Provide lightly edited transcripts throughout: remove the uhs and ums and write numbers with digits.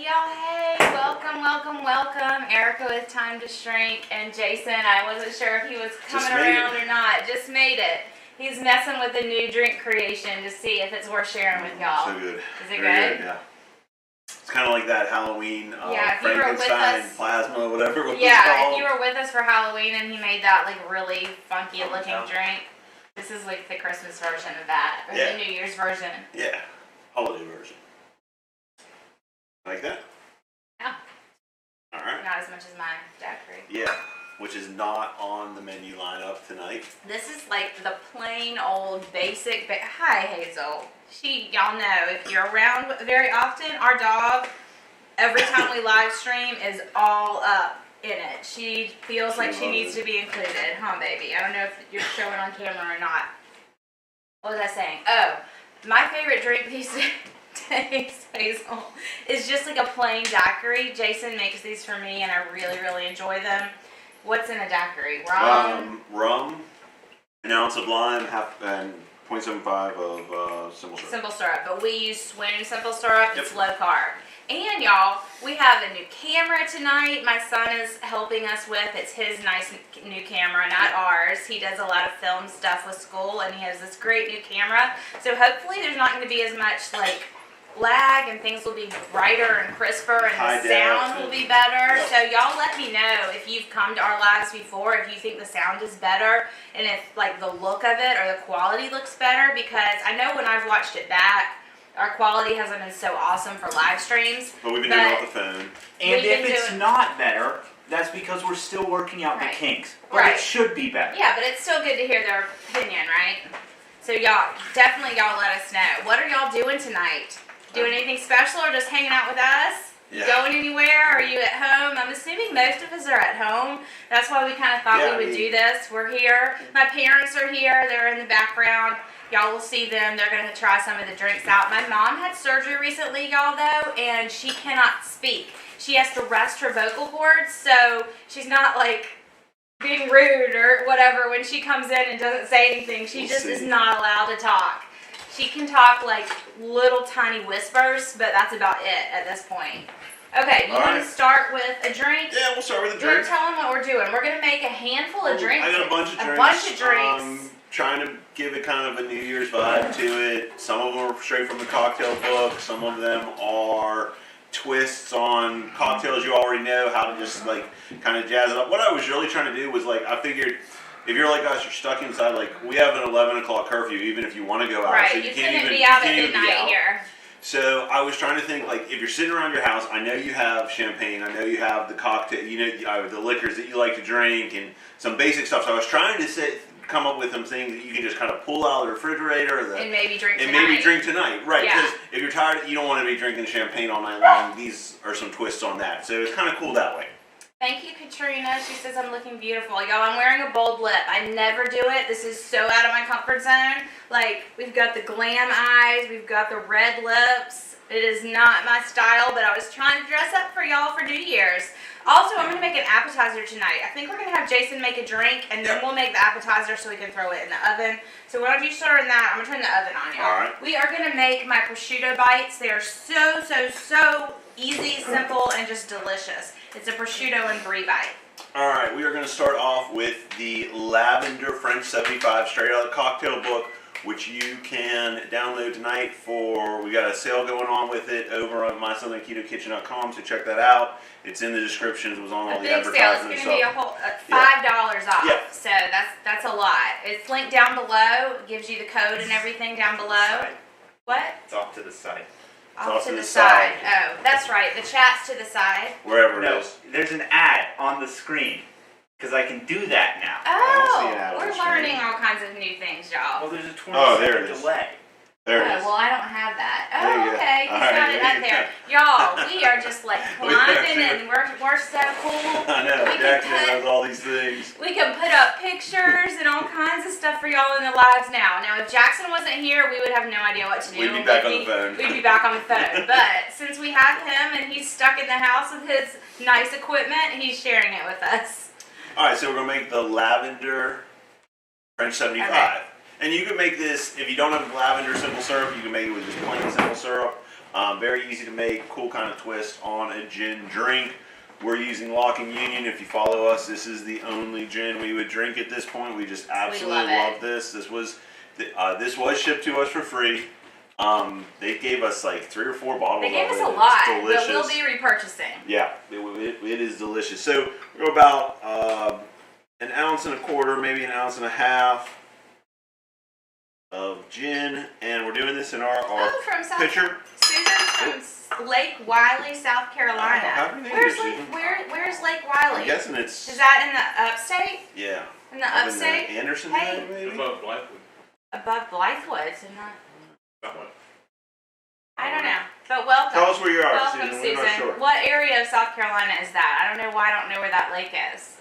y'all? Hey, welcome, welcome, welcome. Erica with Time to Shrink, and Jason, I wasn't sure if he was coming around or not. Just made it. He's messing with a new drink creation to see if it's worth sharing with y'all. So good. Is it Very good? Yeah. It's kind of like that Halloween if you were with Frankenstein us, plasma, whatever it was yeah, called. if you were with us for Halloween and he made that like really funky looking drink, this is like the Christmas version of that, or the New Year's version. Yeah, holiday version. Like that? Yeah. All right. Not as much as my daiquiri. Yeah, which is not on the menu lineup tonight. This is like the plain old basic. Hi, Hazel. Y'all know, if you're around very often, our dog, every time we live stream, is all up in it. She feels like she needs to be included. Huh, baby? I don't know if you're showing on camera or not. What was I saying? Oh, my favorite drink these days, Hazel, is just like a plain daiquiri. Jason makes these for me, and I really, really enjoy them. What's in a daiquiri? Rum? Rum, an ounce of lime, and 0.75 of simple syrup. Simple syrup, but we use Swin simple syrup. It's low carb. And y'all, we have a new camera tonight. My son is helping us with. It's his nice new camera, not ours. He does a lot of film stuff with school, and he has this great new camera. So hopefully there's not going to be as much like lag, and things will be brighter and crisper, and the sound will be better. So y'all let me know if you've come to our lives before, if you think the sound is better, and if like the look of it or the quality looks better, because I know when I've watched it back, our quality hasn't been so awesome for live streams. But we've been doing it off the phone. And if it's not better, that's because we're still working out the kinks. But it should be better. Yeah, but it's still good to hear their opinion, right? So y'all, definitely y'all let us know. What are y'all doing tonight? Doing anything special or just hanging out with us? Yeah. Going anywhere? Are you at home? I'm assuming most of us are at home. That's why we kind of thought we would do this. We're here. My parents are here. They're in the background. Y'all will see them. They're going to try some of the drinks out. My mom had surgery recently, y'all, though, and she cannot speak. She has to rest her vocal cords, so she's not, like, being rude or whatever when she comes in and doesn't say anything. She just is not allowed to talk. She can talk, like, little tiny whispers, but that's about it at this point. Okay, you want to start with a drink? Yeah, we'll start with a drink. Tell them what we're doing. We're going to make a handful of drinks. I got a bunch of drinks. A bunch of drinks. Trying to give it kind of a New Year's vibe to it. Some of them are straight from the cocktail book. Some of them are twists on cocktails you already know, how to just like kind of jazz it up. What I was really trying to do was like, I figured if you're like us, you're stuck inside. Like we have an 11 o'clock curfew, even if you want to go out. Right, so you can't even be out at midnight here. So I was trying to think, like, if you're sitting around your house, I know you have champagne, I know you have the cocktail, you know, the liquors that you like to drink, and some basic stuff. So I was trying to come up with some things that you can just kind of pull out of the refrigerator, and maybe drink tonight. Right? Because if you're tired, you don't want to be drinking champagne all night long. These are some twists on that, so it's kind of cool that way. Thank you, Katrina. She says I'm looking beautiful. Y'all, I'm wearing a bold lip. I never do it. This is so out of my comfort zone. Like, we've got the glam eyes. We've got the red lips. It is not my style, but I was trying to dress up for y'all for New Year's. Also, I'm going to make an appetizer tonight. I think we're going to have Jason make a drink, and then we'll make the appetizer so we can throw it in the oven. So why don't you start in that? I'm going to turn the oven on, y'all. All right. We are going to make my prosciutto bites. They are so, so, so easy, simple, and just delicious. It's a prosciutto and brie bite. All right, we are going to start off with the Lavender French 75 straight out of the cocktail book, which you can download tonight we got a sale going on with it over on MySouthernKetoKitchen.com, so check that out. It's in the descriptions. It was on all the advertisements. It's going to be a whole $5 off. Yeah. So that's a lot. It's linked down below. It gives you the code and everything down below. What? It's off to the side. Off to the side. Oh, that's right. The chat's to the side. Wherever it is. There's an ad on the screen. Because I can do that now. Oh, we're learning all kinds of new things, y'all. Well, there's a 20-second delay. There it is. Well, I don't have that. Oh, okay. He's got it up there. Y'all, we are just like climbing, and we're so cool. I know. Jackson knows all these things. We can put up pictures and all kinds of stuff for y'all in the lives now. Now, if Jackson wasn't here, we would have no idea what to do. We'd be back on the phone. We'd be back on the phone. But since we have him and he's stuck in the house with his nice equipment, he's sharing it with us. All right, so we're going to make the Lavender French 75. And you can make this, if you don't have lavender simple syrup, you can make it with just plain simple syrup. Very easy to make, cool kind of twist on a gin drink. We're using Lock and Union. If you follow us, this is the only gin we would drink at this point. We just absolutely love this. This was shipped to us for free. They gave us like 3 or 4 bottles. They gave us a lot, but we'll be repurchasing. Yeah, it is delicious. So we go about 1.25 ounces, maybe 1.5 ounces of gin, and we're doing this in our pitcher. Susan's from Lake Wiley, South Carolina. Where's Lake Wiley? I'm guessing is that in the upstate? Yeah. In the upstate? In the Anderson area, maybe? Above Blythewood. Above Blythewood, isn't that? About what? I don't know. But welcome. Tell us where you are, welcome, Susan. Susan. We're not sure. What area of South Carolina is that? I don't know why I don't know where that lake is.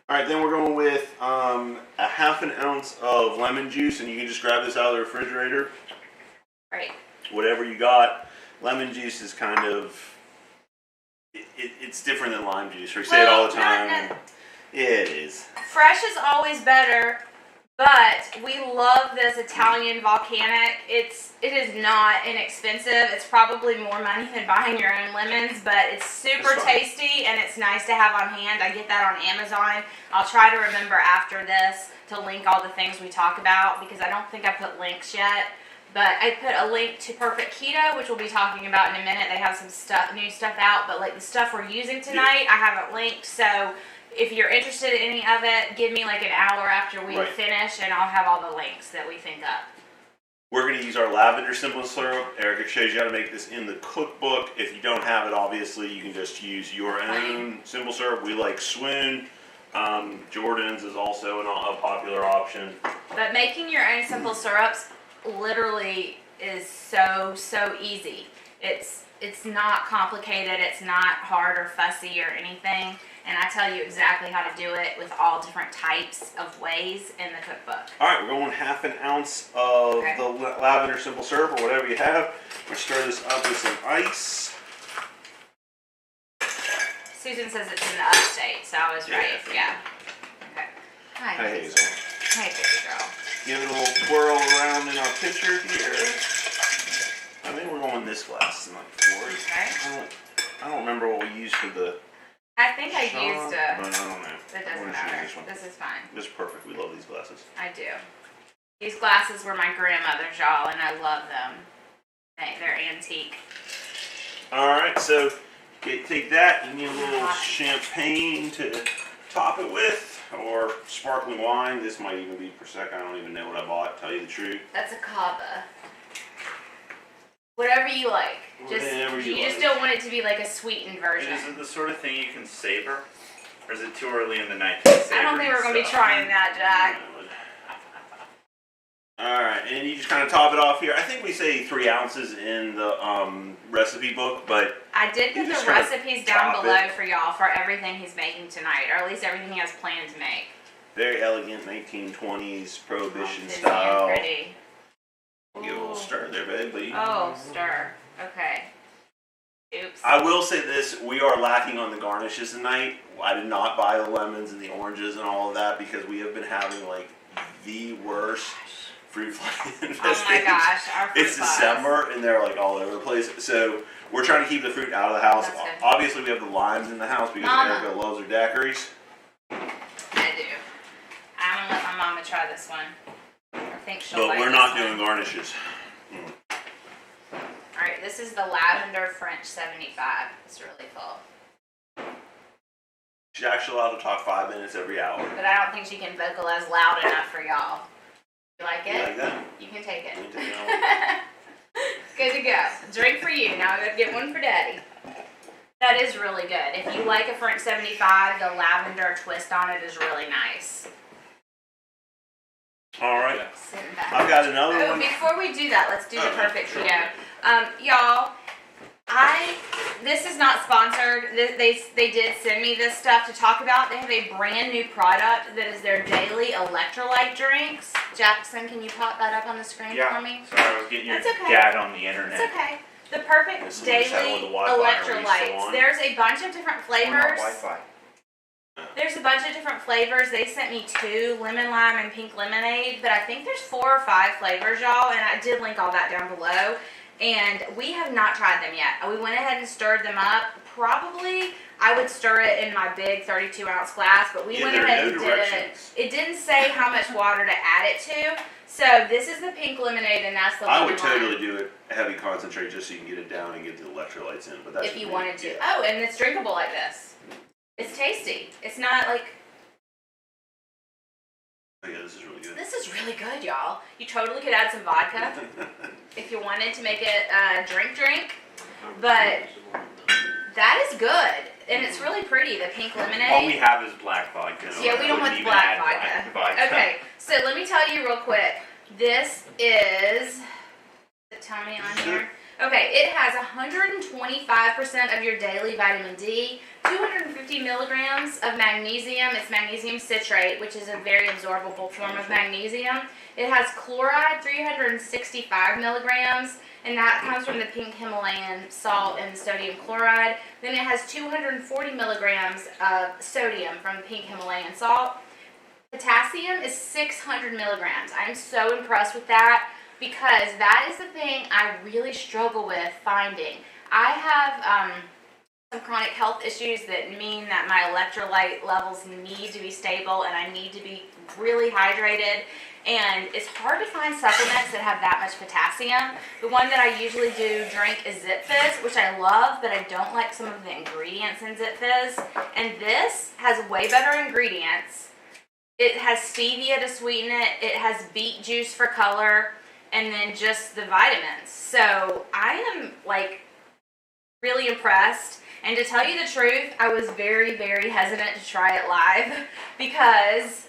All right, then we're going with 1/2 ounce of lemon juice, and you can just grab this out of the refrigerator. Right. Whatever you got. Lemon juice is kind of, it's different than lime juice. We say it all the time. Yeah, it is. Fresh is always better, but we love this Italian volcanic. It is not inexpensive. It's probably more money than buying your own lemons, but it's super tasty and it's nice to have on hand. I get that on Amazon. I'll try to remember after this to link all the things we talk about because I don't think I put links yet. But I put a link to Perfect Keto, which we'll be talking about in a minute. They have some new stuff out, but like the stuff we're using tonight, I haven't linked. So if you're interested in any of it, give me like an hour after we finish, and I'll have all the links that we think up. We're going to use our lavender simple syrup. Erica shows you how to make this in the cookbook. If you don't have it, obviously, you can just use your own simple syrup. We like Swoon. Jordan's is also a popular option. But making your own simple syrups literally is so easy. It's not complicated, it's not hard or fussy or anything, and I tell you exactly how to do it with all different types of ways in the cookbook. Alright, we're going 1/2 ounce of the lavender simple syrup or whatever you have. We're going to stir this up with some ice. Susan says it's in the upstate, so I was right. Yeah. Okay. Hi, Hazel. Hey, baby girl. Give it a little twirl around in our pitcher here. I think we're going this glass tonight for it. Okay. I don't remember what we used for the. I think I used a. I don't know. It doesn't matter. This is fine. This is perfect. We love these glasses. I do. These glasses were my grandmother's, y'all, and I love them. They're antique. All right, so take that. You need a little champagne to top it with. Or sparkling wine. This might even be Prosecco. I don't even know what I bought, tell you the truth. That's a cava. Whatever you like. You just don't want it to be like a sweetened version. Is it the sort of thing you can savor? Or is it too early in the night to savor? I don't think we're going to be trying that, Jack. Alright, and you just kind of top it off here. I think we say 3 ounces in the recipe book, but I did put the recipes down below for y'all for everything he's making tonight, or at least everything he has planned to make. Very elegant 1920s Prohibition style. Pretty. Give it a little stir there, babe. Stir. Okay. Oops. I will say this, we are lacking on the garnishes tonight. I did not buy the lemons and the oranges and all of that because we have been having like the worst fruit fly infestation. Oh my gosh, our fruit It's December and they're like all over the place. So we're trying to keep the fruit out of the house. Obviously we have the limes in the house because Erica loves her daiquiris. I do. I'm gonna let my mama try this one. I think she'll like this one. But we're not doing garnishes. Alright, this is the Lavender French 75. It's really full. She's actually allowed to talk 5 minutes every hour. But I don't think she can vocalize loud enough for y'all. You like it? You like that? You can take it. You can take it Good to go. Drink for you. Now I gotta get one for Daddy. That is really good. If you like a French 75, the lavender twist on it is really nice. Alright. Sitting back. I've got another one. Before we do that, let's do the Perfect Keto. Y'all, this is not sponsored. They did send me this stuff to talk about. They have a brand new product that is their daily electrolyte drinks. Jackson, can you pop that up on the screen for me? Sorry, I was getting your dad on the internet. It's okay. The Perfect Daily Electrolytes. There's a bunch of different flavors. Wi-Fi. There's a bunch of different flavors. They sent me 2, lemon lime and pink lemonade, but I think there's 4 or 5 flavors, y'all, and I did link all that down below. And we have not tried them yet. We went ahead and stirred them up. Probably I would stir it in my big 32-ounce glass, but we went ahead and did it. It didn't say how much water to add it to. So this is the pink lemonade, and that's the lemon I would lime. totally do it heavy concentrate just so you can get it down and get the electrolytes in. But that's if you wanted to. Oh, and it's drinkable like this. It's tasty. It's not like. Oh yeah, this is really good. This is really good, y'all. You totally could add some vodka if you wanted to make it drink. But that is good, and it's really pretty. The pink lemonade. All we have is black vodka. Yeah, we don't want black vodka. Okay, so let me tell you real quick. This is. Tell me on here. Okay, it has 125% of your daily vitamin D, 250 milligrams of magnesium. It's magnesium citrate, which is a very absorbable form of magnesium. It has chloride, 365 milligrams, and that comes from the pink Himalayan salt and sodium chloride. Then it has 240 milligrams of sodium from the pink Himalayan salt. Potassium is 600 milligrams. I'm so impressed with that, because that is the thing I really struggle with finding. I have some chronic health issues that mean that my electrolyte levels need to be stable and I need to be really hydrated. And it's hard to find supplements that have that much potassium. The one that I usually do drink is Zip Fizz, which I love, but I don't like some of the ingredients in Zip Fizz. And this has way better ingredients. It has stevia to sweeten it. It has beet juice for color. And then just the vitamins. So I am like really impressed. And to tell you the truth, I was very, very hesitant to try it live because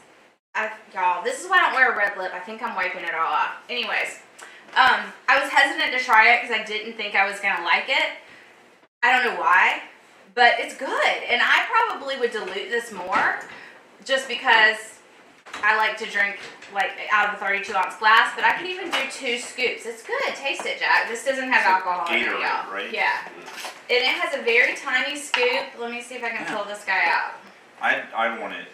y'all, this is why I don't wear a red lip. I think I'm wiping it all off. Anyways, I was hesitant to try it because I didn't think I was gonna like it. I don't know why, but it's good. And I probably would dilute this more just because I like to drink like out of a 32-ounce glass, but I could even do 2 scoops. It's good. Taste it, Jack. This doesn't have alcohol in it, y'all. Right? Yeah. And it has a very tiny scoop. Let me see if I can pull this guy out. I want it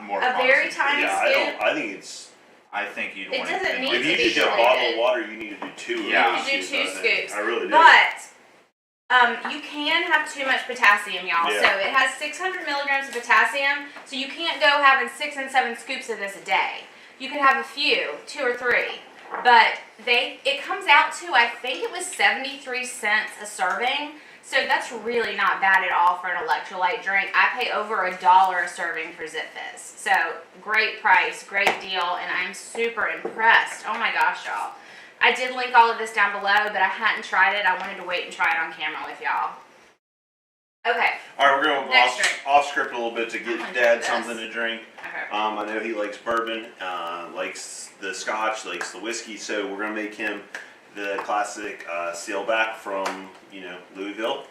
more. A very tiny scoop. I think it's. I think you'd It want doesn't it. need If to you be just do a diluted. bottle of water, you need to do 2. Yeah. You could do 2 scoops. I really do. But you can have too much potassium, y'all. Yeah. So it has 600 milligrams of potassium. So you can't go having 6 and 7 scoops of this a day. You could have a few, 2 or 3. But it comes out to, I think it was 73 cents a serving. So that's really not bad at all for an electrolyte drink. I pay over $1 a serving for Zip Fizz. So great price, great deal, and I'm super impressed. Oh my gosh, y'all. I did link all of this down below, but I hadn't tried it. I wanted to wait and try it on camera with y'all. Okay. All right, we're going Next drink. off script a little bit to I'm get gonna Dad drink this. something to drink. Okay. I know he likes bourbon, likes the scotch, likes the whiskey, so we're gonna make him the classic sealback from Louisville.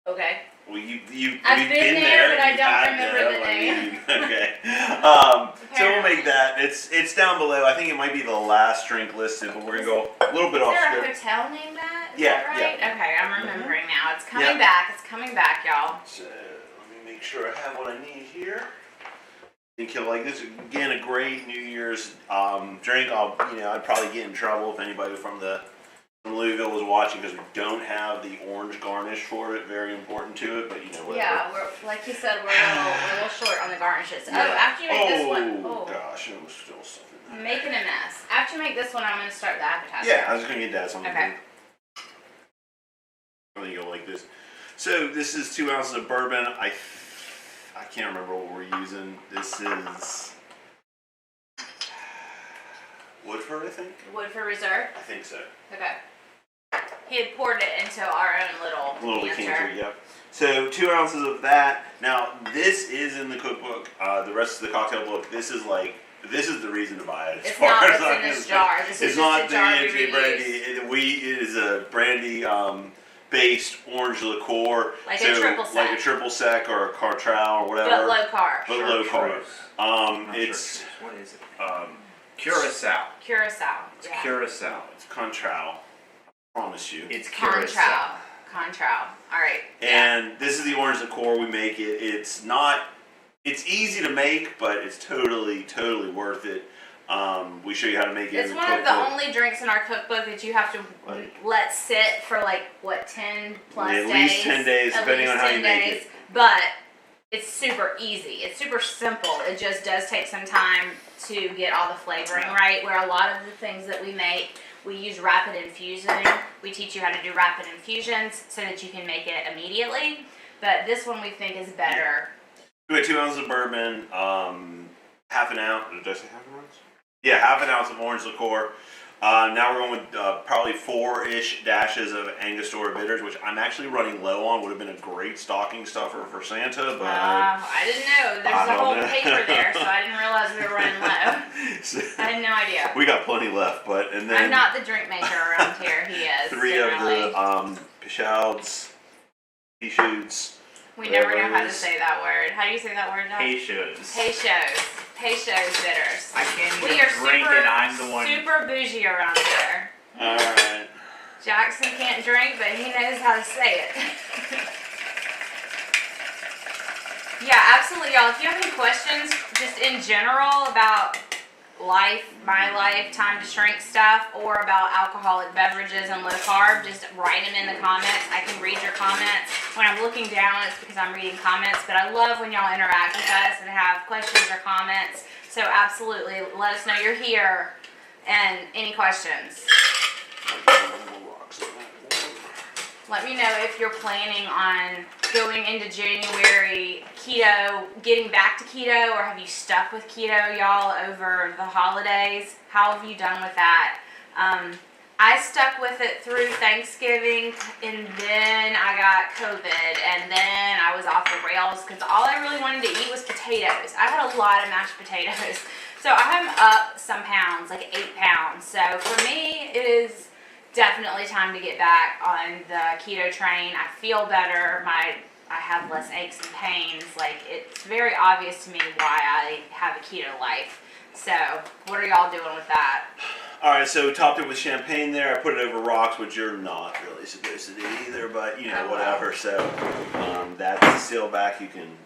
Okay. Well, we've I've been there, but I don't remember the name. Okay. So we'll make that. It's down below. I think it might be the last drink listed, but we're gonna go a little bit off Is there a script. hotel named that? Is Yeah, that right? yeah. Okay, I'm remembering now. It's coming Yeah. back. It's coming back, y'all. So let me make sure I have what I need here. I think he'll like this. Again, a great New Year's drink. I'd probably get in trouble if anybody from Louisville was watching because we don't have the orange garnish for it. Very important to it, but whatever. Yeah, we're like you said, we're a little short on the garnishes. Yeah. Oh, after you make this one, Oh gosh, it was still stuff in I'm there. making a mess. After you make this one, I'm going to start the appetizer. Yeah, I was just gonna get Dad something. Okay. I think you'll like this. So this is 2 ounces of bourbon. I can't remember what we're using. This is Woodford, I think. Woodford Reserve? I think so. Okay. He had poured it into our own little decanter, yep. So 2 ounces of that. Now this is in the cookbook. The rest of the cocktail book. This is the reason to buy it. It's not what's in this jar. This is it's just not a jar the we brandy. It is a brandy based orange liqueur. Like a triple sec. Like a triple sec or a Cartrao or whatever. But low carb. But low carb. It's what is it? Curacao. Curacao. It's Yeah. Curacao. It's Contrao. I promise you. It's Curacao. Contrao. All right. And this is the orange liqueur we make it. It's easy to make, but it's totally worth it. We show you how to make it. It's one of the only drinks in our cookbook that you have to let sit for like what 10 plus days. At least 10 days, depending on how you make it. But it's super easy. It's super simple. It just does take some time to get all the flavoring right. Where a lot of the things that we make, we use rapid infusing. We teach you how to do rapid infusions so that you can make it immediately. But this one we think is better. We had 2 ounces of bourbon, half an ounce. Did I say half an ounce? Yeah, half an ounce of orange liqueur. Now we're going with probably 4-ish dashes of Angostura bitters, which I'm actually running low on. Would have been a great stocking stuffer for Santa, but I didn't know. There's a whole paper there, so I didn't realize we were running low. So, I had no idea. We got plenty left, and then I'm not the drink maker around here. He is. 3 generally. of the Peshawts, Peshoots. We never know how to say that word. How do you say that word, John? Peshos. Peshos bitters. I can't We even are drink and I'm the one. super bougie around here. Alright. Jackson can't drink, but he knows how to say it. Yeah, absolutely, y'all. If you have any questions, just in general about life, my life, time to shrink stuff, or about alcoholic beverages and low carb, just write them in the comments. I can read your comments. When I'm looking down, it's because I'm reading comments, but I love when y'all interact with us and have questions or comments. So absolutely, let us know you're here and any questions. Let me know if you're planning on going into January keto, getting back to keto, or have you stuck with keto, y'all, over the holidays? How have you done with that? I stuck with it through Thanksgiving, and then I got COVID, and then I was off the rails because all I really wanted to eat was potatoes. I had a lot of mashed potatoes. So I'm up some pounds, like 8 pounds. So for me, it is definitely time to get back on the keto train. I feel better. I have less aches and pains. Like, it's very obvious to me why I have a keto life. So what are y'all doing with that? Alright, so topped it with champagne there. I put it over rocks, which you're not really supposed to do either, but you know, whatever. So that's the seal back. You can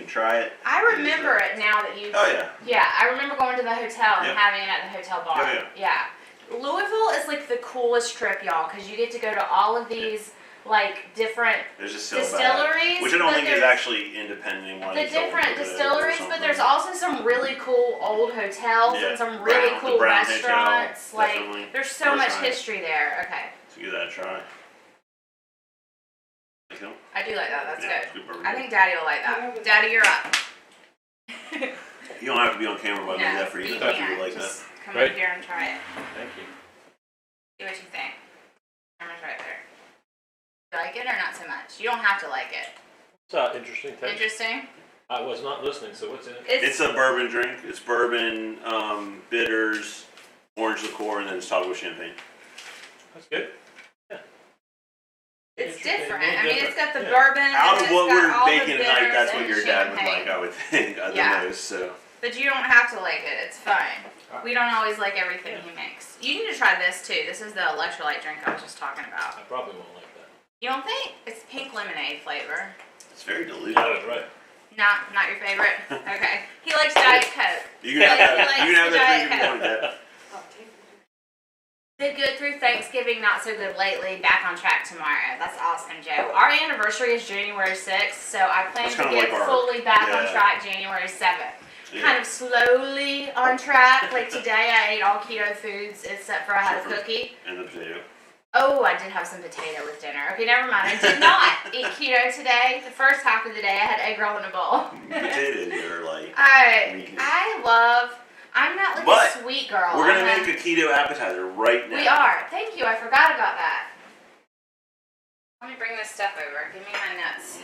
try it. I remember it now that you. Oh yeah. Yeah, I remember going to the hotel and having it at the hotel bar. Oh, yeah. Louisville is like the coolest trip, y'all, because you get to go to all of these like different distilleries, which I don't think is actually independent. The different distilleries, but there's also some really cool old hotels and some really cool restaurants. Hotel, like definitely. There's so much history there. Okay. So give that a try. I do like that. That's good. Good I think Daddy will like that. Daddy, you're up. You don't have to be on camera, but I made that for you. I thought you would like that. Come over here and try it. Thank you. See what you think. Camera's right there. You like it or not so much? You don't have to like it. It's interesting. Interesting? I was not listening, so what's in it? It's a bourbon drink. It's bourbon, bitters, orange liqueur, and then it's topped with champagne. That's good. Yeah. It's different. I mean, it's got the bourbon. Out of what we're all making tonight, that's what your dad would champagne. like, I would think, the most. So. But you don't have to like it. It's fine. We don't always like everything he makes. You need to try this too. This is the electrolyte drink I was just talking about. I probably won't like that. You don't think? It's pink lemonade flavor. It's very diluted. That was right. Not your favorite? Okay. He likes Diet Coke. You can have that drink if you want that. Did good through Thanksgiving, not so good lately. Back on track tomorrow. That's awesome, Joe. Our anniversary is January 6th, so I plan to get fully back on track January 7th. Yeah. Kind of slowly on track. Like today, I ate all keto foods except for I had a cookie. And the potato. Oh, I did have some potato with dinner. Okay, never mind. I did not eat keto today. The first half of the day, I had egg roll in a bowl. Potatoes are like. I'm not like a sweet girl. We're gonna make a keto appetizer right now. We are. Thank you. I forgot about that. Let me bring this stuff over. Give me my nuts.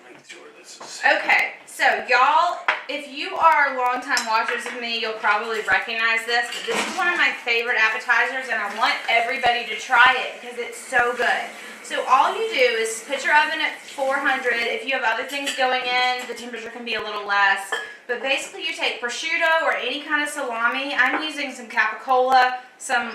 Make sure this is. Okay, so y'all, if you are longtime watchers of me, you'll probably recognize this. But this is one of my favorite appetizers, and I want everybody to try it because it's so good. So all you do is put your oven at 400. If you have other things going in, the temperature can be a little less. But basically you take prosciutto or any kind of salami. I'm using some capicola, some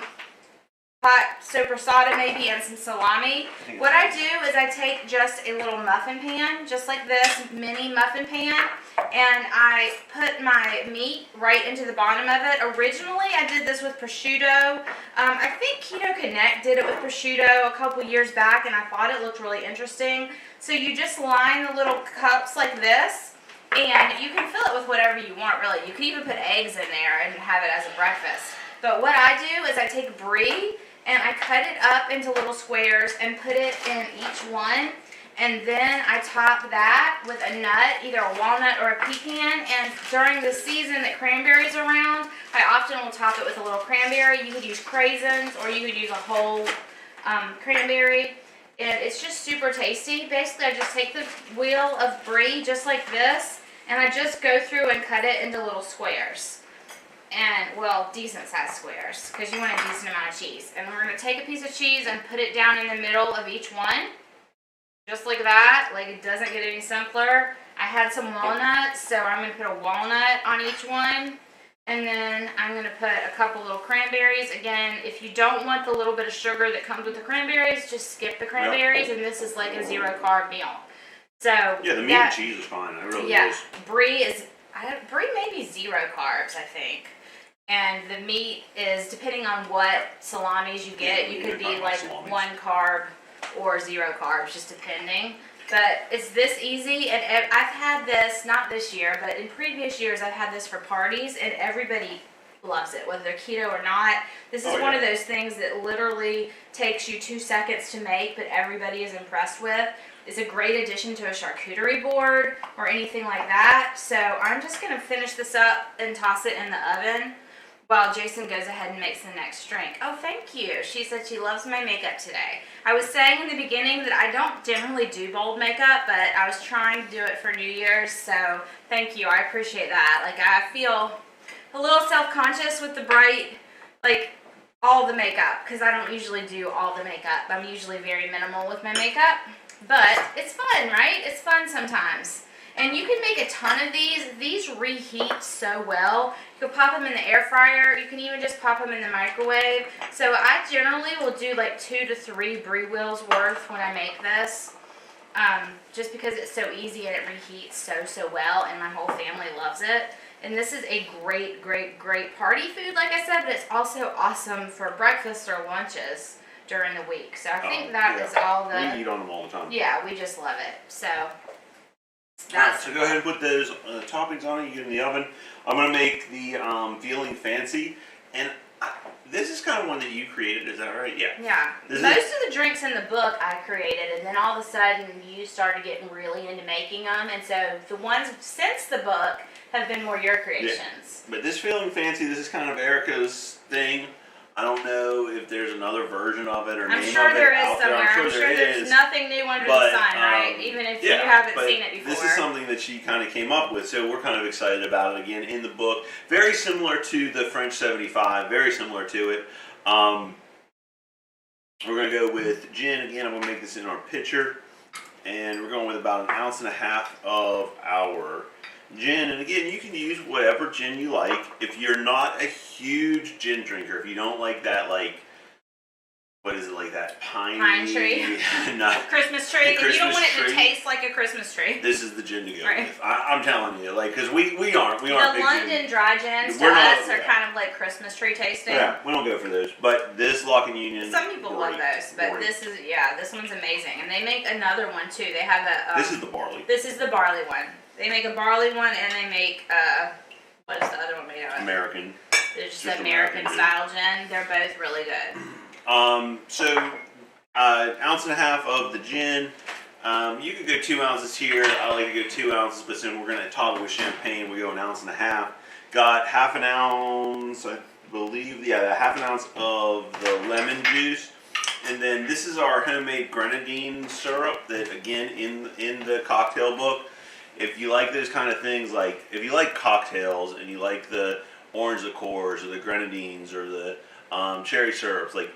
hot sopressata maybe, and some salami. What I do is I take just a little muffin pan, just like this mini muffin pan, and I put my meat right into the bottom of it. Originally, I did this with prosciutto. I think Keto Connect did it with prosciutto a couple years back, and I thought it looked really interesting. So you just line the little cups like this, and you can fill it with whatever you want, really. You can even put eggs in there and have it as a breakfast. But what I do is I take brie, and I cut it up into little squares and put it in each one. And then I top that with a nut, either a walnut or a pecan. And during the season that cranberries are around, I often will top it with a little cranberry. You could use craisins, or you could use a whole cranberry. And it's just super tasty. Basically, I just take the wheel of brie just like this, and I just go through and cut it into little squares. And, well, decent sized squares, because you want a decent amount of cheese. And we're going to take a piece of cheese and put it down in the middle of each one. Just like that. Like, it doesn't get any simpler. I had some walnuts, so I'm going to put a walnut on each one. And then I'm going to put a couple little cranberries. Again, if you don't want the little bit of sugar that comes with the cranberries, just skip the cranberries. And this is like a 0 carb meal. So, yeah, the meat and cheese is fine. It really is. Brie may be 0 carbs, I think. And the meat is, depending on what salamis you get, you could be like 1 carb or 0 carbs, just depending. But it's this easy, and I've had this, not this year, but in previous years I've had this for parties, and everybody loves it, whether they're keto or not. This is one of those things that literally takes you 2 seconds to make, but everybody is impressed with. It's a great addition to a charcuterie board or anything like that. So I'm just going to finish this up and toss it in the oven while Jason goes ahead and makes the next drink. Oh, thank you. She said she loves my makeup today. I was saying in the beginning that I don't generally do bold makeup, but I was trying to do it for New Year's, so thank you. I appreciate that. Like, I feel a little self-conscious with the bright, like, all the makeup, because I don't usually do all the makeup. I'm usually very minimal with my makeup, but it's fun, right? It's fun sometimes. And you can make a ton of these. These reheat so well. You can pop them in the air fryer. You can even just pop them in the microwave. So I generally will do like 2 to 3 brie wheels worth when I make this. Just because it's so easy and it reheats so well, and my whole family loves it. And this is a great party food, like I said, but it's also awesome for breakfast or lunches during the week. So I think that is all the... We eat on them all the time. Yeah, we just love it. So... Alright, so go ahead and put those toppings on it. You get in the oven. I'm going to make the Feeling Fancy. And this is kind of one that you created, is that right? Yeah. Yeah. Most of the drinks in the book I created, and then all of a sudden you started getting really into making them. And so the ones since the book have been more your creations. Yeah. But this Feeling Fancy, this is kind of Erica's thing. I don't know if there's another version of it or name of it. I'm sure there is out there. somewhere. I'm sure there's nothing new under the sun, right? Even if you haven't seen it before. This is something that she kind of came up with, so we're kind of excited about it again in the book. Very similar to the French 75, very similar to it. We're going to go with gin. Again, I'm going to make this in our pitcher. And we're going with about 1.5 ounces of our gin. And again, you can use whatever gin you like. If you're not a huge gin drinker, if you don't like that, like, what is it, like that pine tree? Not Christmas tree. If you don't want it to taste like a Christmas tree, this is the gin to go with. I'm telling you, like, because we aren't the big London gin. dry gins to us are kind of like Christmas tree tasting. Yeah, we don't go for those. But this Lock and Union, some people love those, but this one's amazing. And they make another one too. They have a this is the barley. This is the barley one. They make a barley one, and they make what is the other one made out of? American. They're just American style gin. They're both really good. So 1.5 ounces of the gin. You could go 2 ounces here. I like to go 2 ounces, but then we're going to top it with champagne. We go 1.5 ounces. Got 1/2 ounce, I believe, yeah, 1/2 ounce of the lemon juice. And then this is our homemade grenadine syrup that, again, in the cocktail book. If you like those kind of things, like if you like cocktails and you like the orange liqueurs or the grenadines or the cherry syrups, like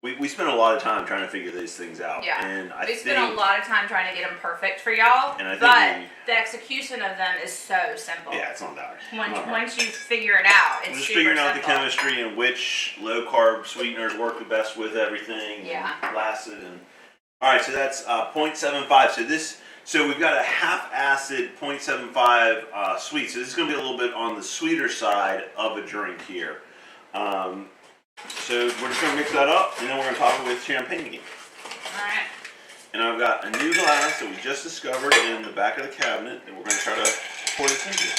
We spent a lot of time trying to figure these things out. Yeah. And We spent a lot of time trying to get them perfect for y'all, And I think but the execution of them is so simple. yeah, it's not that hard. Once you figure it out, it's We're just super figuring out the simple. chemistry and which low carb sweeteners work the best with everything. Yeah. And acid and all right, so that's 0.75. So we've got a half acid 0.75 sweet. So this is going to be a little bit on the sweeter side of a drink here. So we're just going to mix that up, and then we're going to top it with champagne again. All right. And I've got a new glass that we just discovered in the back of the cabinet that we're going to try to pour this into.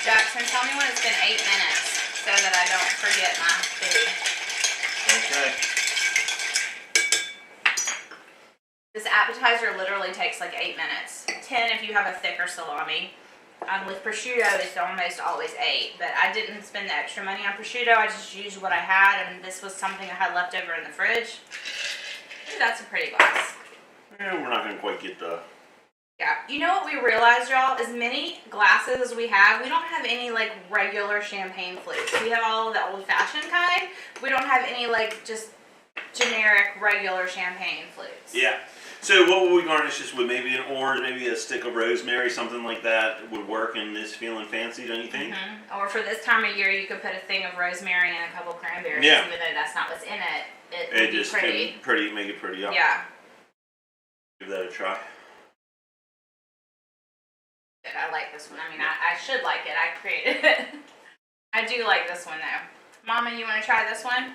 Jackson, tell me when it's been 8 minutes so that I don't forget my food. Okay. This appetizer literally takes like 8 minutes. 10 if you have a thicker salami. With prosciutto, it's almost always 8. But I didn't spend the extra money on prosciutto. I just used what I had, and this was something I had left over in the fridge. Ooh, that's a pretty glass. Yeah, we're not going to quite get the... Yeah. You know what we realized, y'all? As many glasses as we have, we don't have any like regular champagne flutes. We have all of the old-fashioned kind. We don't have any like just generic regular champagne flutes. Yeah. So what would we garnish this with? Maybe an orange, maybe a stick of rosemary, something like that would work in this feeling fancy, don't you think? Mm-hmm. Or for this time of year, you could put a thing of rosemary and a couple cranberries, Yeah. even though that's not what's in it. It It would be just pretty. can pretty, make it pretty up. Yeah. Give that a try. Good. I like this one. I mean, I should like it. I created it. I do like this one, though. Mama, you want to try this one?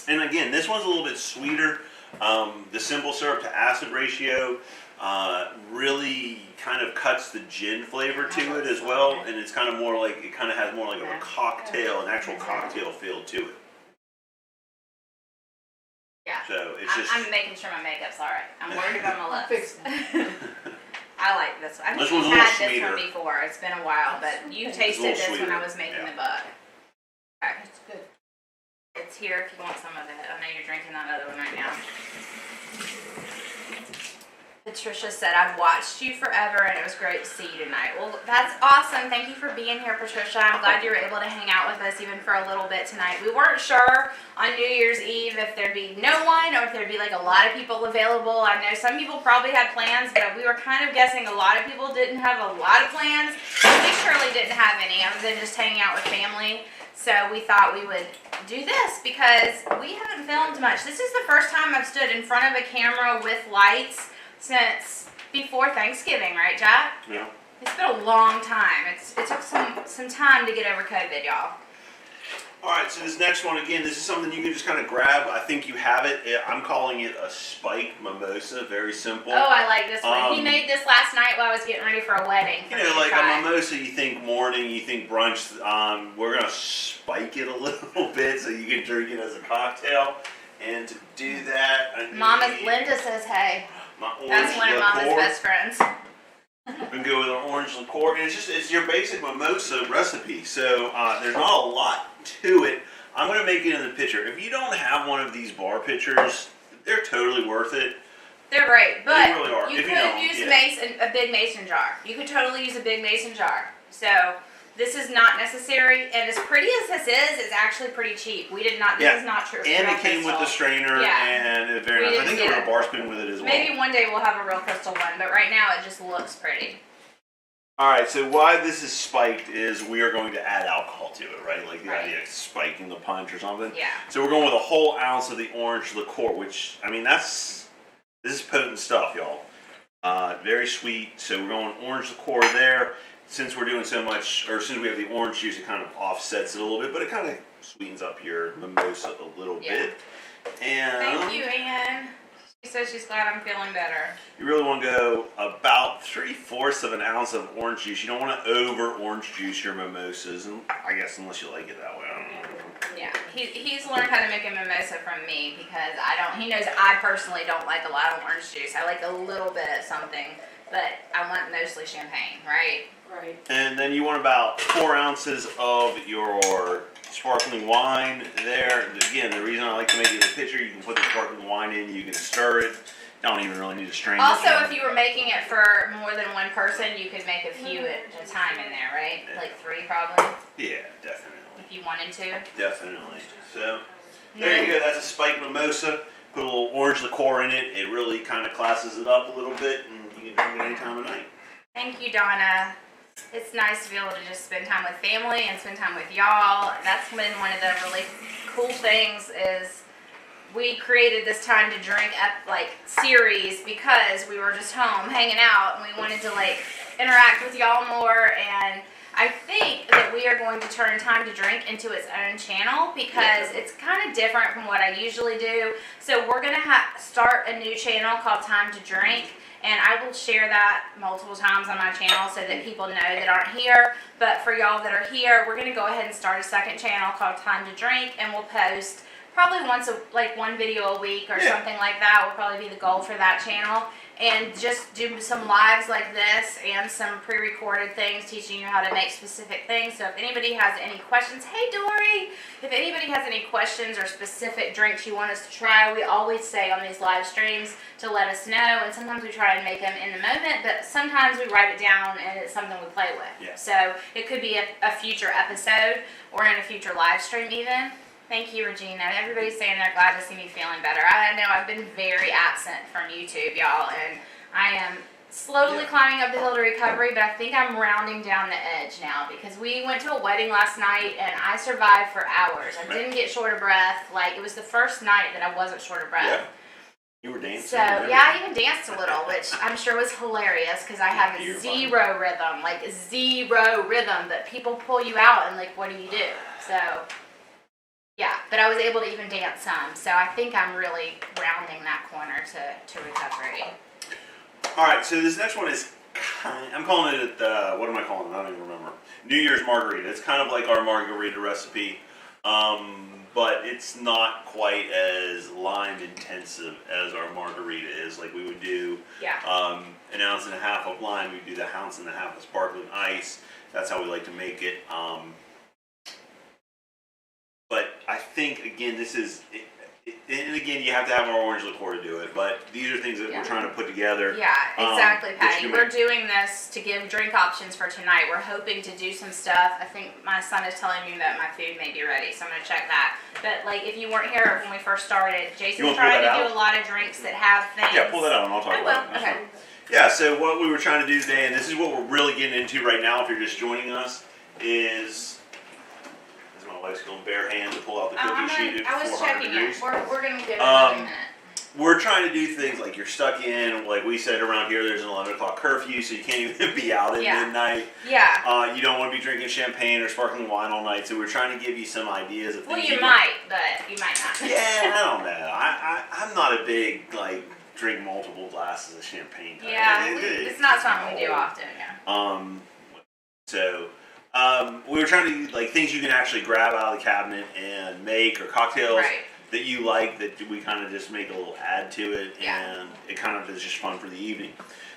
And again, this one's a little bit sweeter. The simple syrup to acid ratio really kind of cuts the gin flavor to it as well, and it's kind of more like, it kind of has more like of a cocktail, an actual cocktail feel to it. Yeah. So it's just... I'm making sure my makeup's all right. I'm worried about my lips. I like this one. I This think one's a you've little had this sweeter. one before. It's been a while, but you tasted little this when sweeter, I was making yeah. the book. Okay. It's good. It's here if you want some of it. I know you're drinking that other one right now. Patricia said, I've watched you forever and it was great to see you tonight. Well, that's awesome. Thank you for being here, Patricia. I'm glad you were able to hang out with us even for a little bit tonight. We weren't sure on New Year's Eve if there'd be no one or if there'd be like a lot of people available. I know some people probably had plans, but we were kind of guessing a lot of people didn't have a lot of plans. We surely didn't have any other than just hanging out with family. So we thought we would do this because we haven't filmed much. This is the first time I've stood in front of a camera with lights since before Thanksgiving, right, Jack? Yeah. It's been a long time. It took some time to get over COVID, y'all. All right, so this next one, again, this is something you can just kind of grab. I think you have it. I'm calling it a spiked mimosa. Very simple. Oh, I like this one. He made this last night while I was getting ready for a wedding. You know, like a mimosa, you think morning, you think brunch. We're going to spike it a little bit so you can drink it as a cocktail. And to do that, I need Linda says, hey. my orange That's one of Mama's liqueur. best friends. We can go with an orange liqueur, and it's your basic mimosa recipe. So there's not a lot to it. I'm going to make it in the pitcher. If you don't have one of these bar pitchers, they're totally worth it. They're great, but They really are. you If could you don't, use yeah. a big mason jar. You could totally use a big mason jar. So this is not necessary, and as pretty as this is, it's actually pretty cheap. We did not. This is not true. And it came with the strainer, and it's very nice. I think there was a bar spoon with it as well. Maybe one day we'll have a real crystal one, but right now it just looks pretty. All right, so why this is spiked is we are going to add alcohol to it, right? Like the Right. idea of spiking the punch or something. Yeah. So we're going with a whole ounce of the orange liqueur, which, I mean, this is potent stuff, y'all. Very sweet. So we're going orange liqueur there. Since we're doing so much, or since we have the orange juice, it kind of offsets it a little bit, but it kind of sweetens up your mimosa a little bit. And Thank you, Anne. She says she's glad I'm feeling better. you really want to go about 3/4 of an ounce of orange juice. You don't want to over orange juice your mimosas, and I guess unless you like it that way. I don't know. Yeah, he's learned how to make a mimosa from me because he knows I personally don't like a lot of orange juice. I like a little bit of something, but I want mostly champagne, right? Right. And then you want about 4 ounces of your sparkling wine there. Again, the reason I like to make it in a pitcher, you can put the sparkling wine in, you can stir it. Don't even really need to strain it. Also, if you were making it for more than one person, you could make a few at a time in there, right? Like 3 probably, Yeah, definitely. if you wanted to. Definitely. So, There you go. That's a spiked mimosa. Put a little orange liqueur in it. It really kind of classes it up a little bit, and you can drink it any time of night. Thank you, Donna. It's nice to be able to just spend time with family and spend time with y'all. That's been one of the really cool things is we created this time to drink series because we were just home hanging out and we wanted to interact with y'all more. And I think that we are going to turn Time to Drink into its own channel because it's kind of different from what I usually do. So we're going to start a new channel called Time to Drink. And I will share that multiple times on my channel so that people know that aren't here. But for y'all that are here, we're going to go ahead and start a second channel called Time to Drink. And we'll post probably one video a week or something like that will probably be the goal for that channel. And just do some lives like this and some pre-recorded things teaching you how to make specific things. So if anybody has any questions, hey Dory, if anybody has any questions or specific drinks you want us to try, we always say on these live streams to let us know. And sometimes we try and make them in the moment, but sometimes we write it down and it's something we play with. Yeah. So it could be a future episode or in a future live stream even. Thank you, Regina. Everybody's saying they're glad to see me feeling better. I know I've been very absent from YouTube, y'all, and I am slowly climbing up the hill to recovery, but I think I'm rounding down the edge now because we went to a wedding last night and I survived for hours. I didn't get short of breath. It was the first night that I wasn't short of breath. Yeah. You were dancing. So, yeah, I even danced a little, which I'm sure was hilarious because I have zero rhythm, zero rhythm, but people pull you out and what do you do? So... yeah, but I was able to even dance some, so I think I'm really rounding that corner to recovery. All right, so this next one is I'm calling it, what am I calling it? I don't even remember. New Year's margarita. It's kind of like our margarita recipe, but it's not quite as lime intensive as our margarita is. We would do an ounce and a half of lime, we'd do the ounce and a half of sparkling ice. That's how we like to make it. But I think, again, this is, and again, you have to have our orange liqueur to do it, but these are things that we're trying to put together. Yeah, exactly, Patty. We're doing this to give drink options for tonight. We're hoping to do some stuff. I think my son is telling me that my food may be ready, so I'm going to check that. But, if you weren't here when we first started, Jason's trying to do a lot of drinks that have things. Yeah, pull that out and I'll talk about it. Okay. Yeah, so what we were trying to do today, and this is what we're really getting into right now if you're just joining us, is... my wife's going bare hand to pull out the cookie sheet at 400 degrees. I was checking it. We're going to give it another minute. We're trying to do things like you're stuck in, like we said around here, there's an 11 o'clock curfew, so you can't even be out at midnight. Yeah. You don't want to be drinking champagne or sparkling wine all night, so we're trying to give you some ideas of things. Well, you might, but you might not. Yeah, I don't know. I'm not a big, drink multiple glasses of champagne type. Yeah, it's not something we do often, So... we were trying to things you can actually grab out of the cabinet and make, or cocktails that you like that we kind of just make a little add to it, and it kind of is just fun for the evening.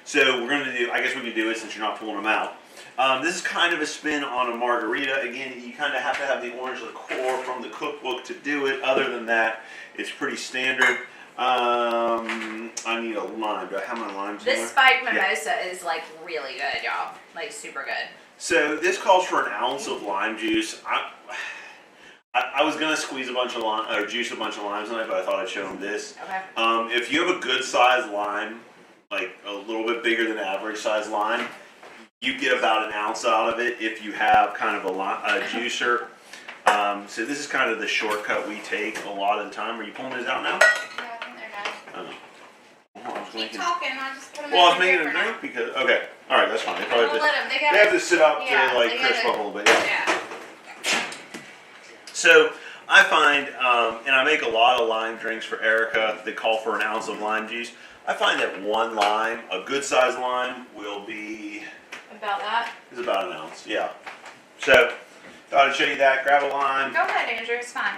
So we're going to do, I guess we could do it since you're not pulling them out. This is kind of a spin on a margarita. Again, you kind of have to have the orange liqueur from the cookbook to do it. Other than that, it's pretty standard. I need a lime. Do I have my lime somewhere? This spiked mimosa is really good, y'all. Super good. So this calls for an ounce of lime juice. I was gonna squeeze a bunch of lime or juice a bunch of limes tonight, but I thought I'd show them this. Okay. If you have a good sized lime, a little bit bigger than average sized lime, you get about an ounce out of it. If you have kind of a juicer, so this is kind of the shortcut we take a lot of the time. Are you pulling this out now? Yeah, I think they're done. Keep talking. I'll just put them in. Well, I was making a drink because okay. All right, that's fine. They probably have to sit up to crisp up a little bit. Yeah. So I find, and I make a lot of lime drinks for Erica. They call for an ounce of lime juice. I find that one lime, a good sized lime, will be about that. Is about an ounce. Yeah. So thought I'd show you that. Grab a lime. Go ahead, Andrew. It's fine.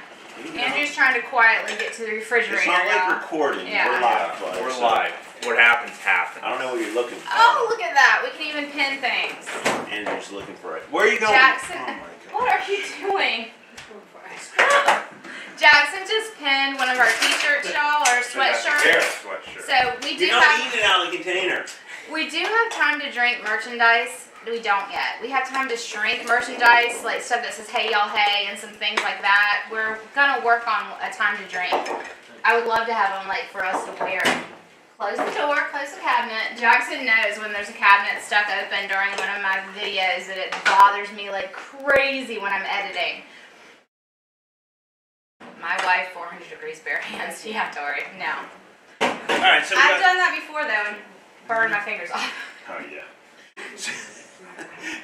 Andrew's trying to quietly get to the refrigerator. It's not recording. Yeah. We're live. We're live. What happens happens. I don't know what you're looking for. Oh, look at that. We can even pin things. Andrew's looking for it. Where are you going? Jackson, oh my God. What are you doing? Jackson just pinned one of our t-shirts, y'all, or sweatshirts. Sweatshirt. So we do You're not eating it out of the container. We do have Time to Drink merchandise We don't yet. We have time to shrink merchandise, like stuff that says "Hey y'all, hey" and some things like that. We're gonna work on a time to drink. I would love to have them like for us to wear. Close the door, close the cabinet. Jackson knows when there's a cabinet stuck open during one of my videos that it bothers me like crazy when I'm editing. My wife, 400 degrees bare hands. Yeah, Tori. No. Alright, so I've done that before though and burned my fingers off. Oh yeah.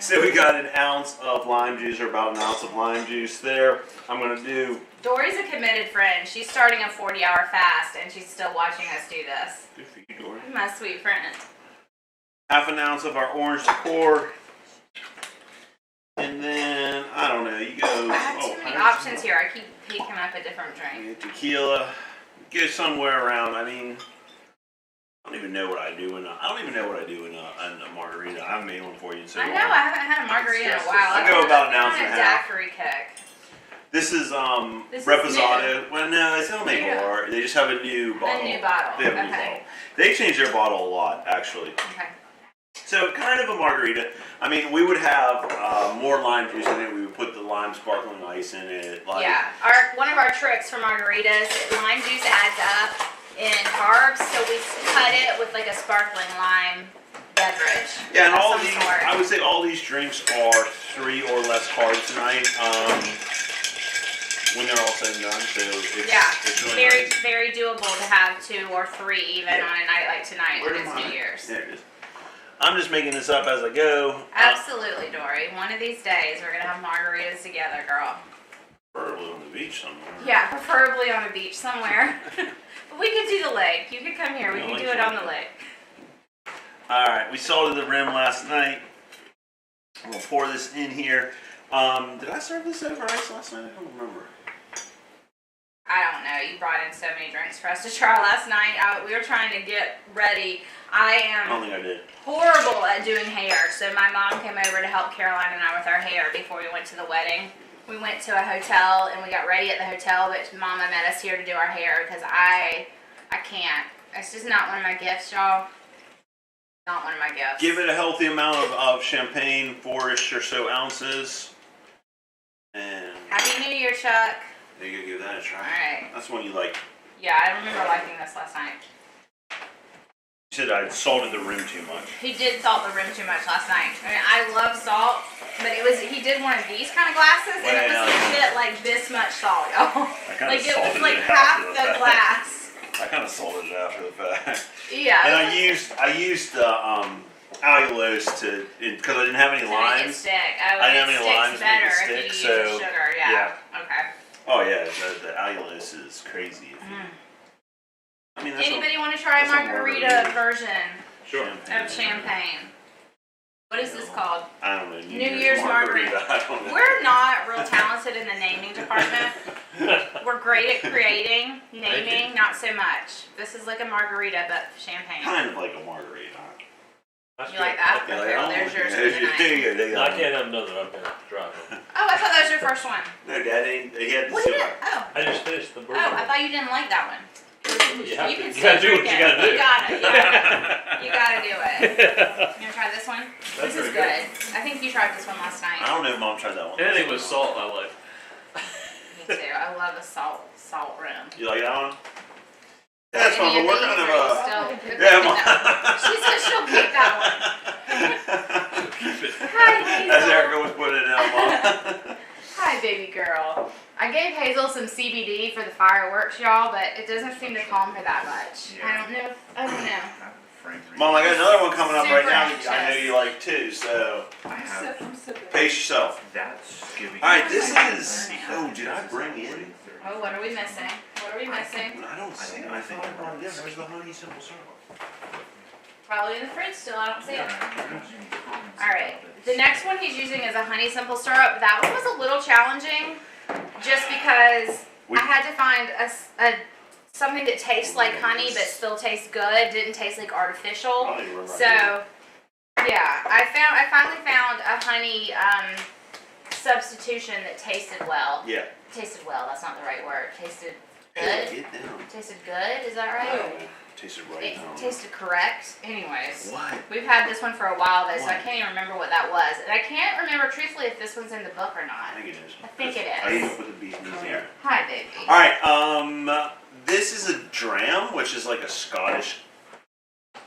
So we got an ounce of lime juice, or about an ounce of lime juice there. I'm gonna do. Dory's a committed friend. She's starting a 40-hour fast and she's still watching us do this. Good for you, Dory. My sweet friend. Half an ounce of our orange liqueur. And then, I don't know, you go. I have too many options here. I keep picking up a different drink. Tequila. Go somewhere around, I mean, I don't even know what I do in a margarita. I haven't made one for you in so long. I know, I haven't had a margarita in a while. I go about an ounce I'm and a on half. daiquiri kick. This is This is Reposado. Well, no, it's not more. They just have a new bottle. A new bottle. They have a new bottle. They change their bottle a lot, actually. Okay. So kind of a margarita. I mean, we would have more lime juice in it. We would put the lime sparkling ice in it. Like, Yeah. One of our tricks for margaritas, lime juice adds up in carbs, so we cut it with like a sparkling lime beverage. Yeah, and of all some these, sort. I would say all these drinks are 3 or less carbs tonight. When they're all said and done, so it's really very nice. very doable to have 2 or 3 even on a night like tonight when it's New Year's. There it is. I'm just making this up as I go. Absolutely, Dory. One of these days we're gonna have margaritas together, girl. Preferably on the beach somewhere. Yeah, preferably on a beach somewhere. But we could do the lake. You could come here. We could do it on the lake. Alright, we salted the rim last night. I'm going to pour this in here. Did I serve this over ice last night? I don't remember. I don't know. You brought in so many drinks for us to try last night. We were trying to get ready. I don't think I did. Horrible at doing hair. So my mom came over to help Caroline and I with our hair before we went to the wedding. We went to a hotel and we got ready at the hotel, but Mama met us here to do our hair because I can't. It's just not one of my gifts, y'all. Not one of my gifts. Give it a healthy amount of champagne, 4-ish or so ounces. And Happy New Year, Chuck. there you go, give that a try. Alright. That's one you like. Yeah, I remember liking this last night. You said I salted the rim too much. He did salt the rim too much last night. I mean, I love salt, but he did one of these kind of glasses, and it was legit like this much salt, y'all. Like it was like half the glass. I kind of salted it after the fact. Yeah. And I used allulose because I didn't have any To make it limes. stick. I Oh, didn't have it any sticks limes to make better it if stick, you use so the sugar. Yeah. Okay. Oh yeah, the allulose is crazy. I mean, Anybody want to try a that's a margarita margarita. version Sure. of champagne? What is this called? I don't know. New Year's margarita. I don't know. We're not real talented in the naming department. We're great at creating, naming, not so much. This is like a margarita, but champagne. Kind of like a margarita. That's You good. like that? Yeah, Okay, well, there's yours for there tonight. you go. No, I can't have another. I'm gonna drive home. Oh, I thought that was your first one. No, Dad, he had to What see did it. it? Oh. I just finished the Bourbon. Oh, I thought you didn't like that one. You have to. can You still gotta do what drink you it. gotta do. You got it, yeah. You gotta do it. You gonna try this one? That's This is very good. I think you tried this one last I night. don't know if Mom tried that one. Anything with salt, I like. Me too. I love a salt rim. You like that one? Yeah, that's fun, but we're kind of Yeah, Mom. She said she'll pick that one. Hi, As Hazel. Erica was putting it down, Mom. Hi, baby girl. I gave Hazel some CBD for the fireworks, y'all, but it doesn't seem to calm her that much. Yeah. I don't know. Mom, I got another one coming up right Super now that I know anxious. you like too, so I'm so pace yourself. That's giving. Alright, this is. Oh, did I bring in? Oh, what are we missing? What are we missing? I don't see it. I think I brought it in. There's the honey simple syrup. Probably in the fridge still. I don't see it. Alright. The next one he's using is a honey simple syrup. That one was a little challenging just because I had to find something that tastes like honey but still tastes good, didn't taste like artificial. So yeah, I finally found a honey substitution that tasted well. Yeah. Tasted well, that's not the right word. Tasted Good. Get down. Tasted good, is that right? Tasted right. It tasted correct. Anyways. What? We've had this one for a while though, so I What? can't even remember what that was. And I can't remember truthfully if this one's in the book or not. I think it is. I think it is. I even put the beef knees here. Hi, baby. Alright, this is a dram, which is like a Scottish.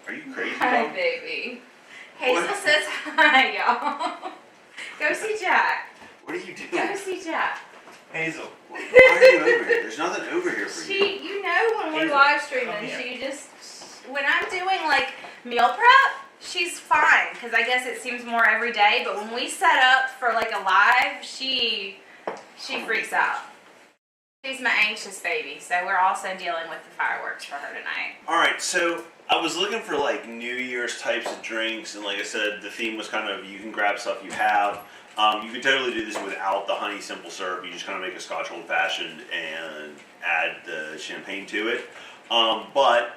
Are you crazy? Hi, Mom? baby. Hazel What? says hi, y'all. Go see Jack. What are you doing? Go see Jack. Hazel, why are you over here? There's nothing over here for you. She, you know when we're Hazel, live streaming, come here. she just, when I'm doing like meal prep, she's fine, because I guess it seems more every day, but when we set up for like a live, she freaks out. She's my anxious baby, so we're also dealing with the fireworks for her tonight. Alright, so I was looking for like New Year's types of drinks, and like I said, the theme was kind of you can grab stuff you have. You can totally do this without the honey simple syrup. You just kind of make a Scotch old fashioned and add the champagne to it. But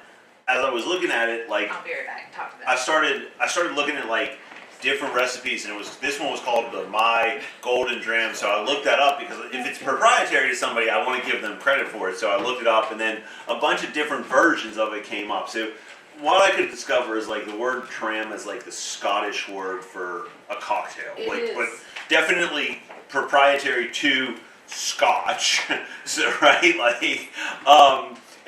as I was looking at it, like I'll be right back. Talk about I started looking at like different recipes, and this one was called the My Golden Dram. So I looked that up because if it's proprietary to somebody, I want to give them credit for it. So I looked it up, and then a bunch of different versions of it came up. So what I could discover is like the word dram is like the Scottish word for a cocktail. It like, is. But definitely proprietary to Scotch. So right, like,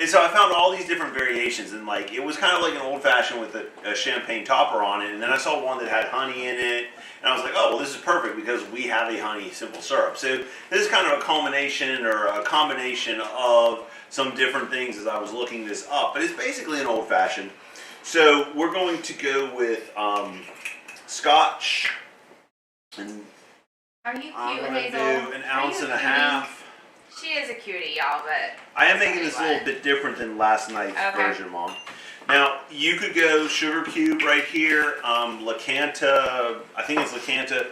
and so I found all these different variations, and like it was kind of like an old fashioned with a champagne topper on it. And then I saw one that had honey in it, and I was like, oh, well, this is perfect because we have a honey simple syrup. So this is kind of a culmination or a combination of some different things as I was looking this up, but it's basically an old fashioned. So we're going to go with scotch, and Are you cute, I'm going to Hazel? do an Are ounce you and a a cutie? half. She is a cutie, y'all, but I am making this a little bit different than last night's version, Mom. Now, you could go sugar cube right here, Lacanta, I think it's Lacanta,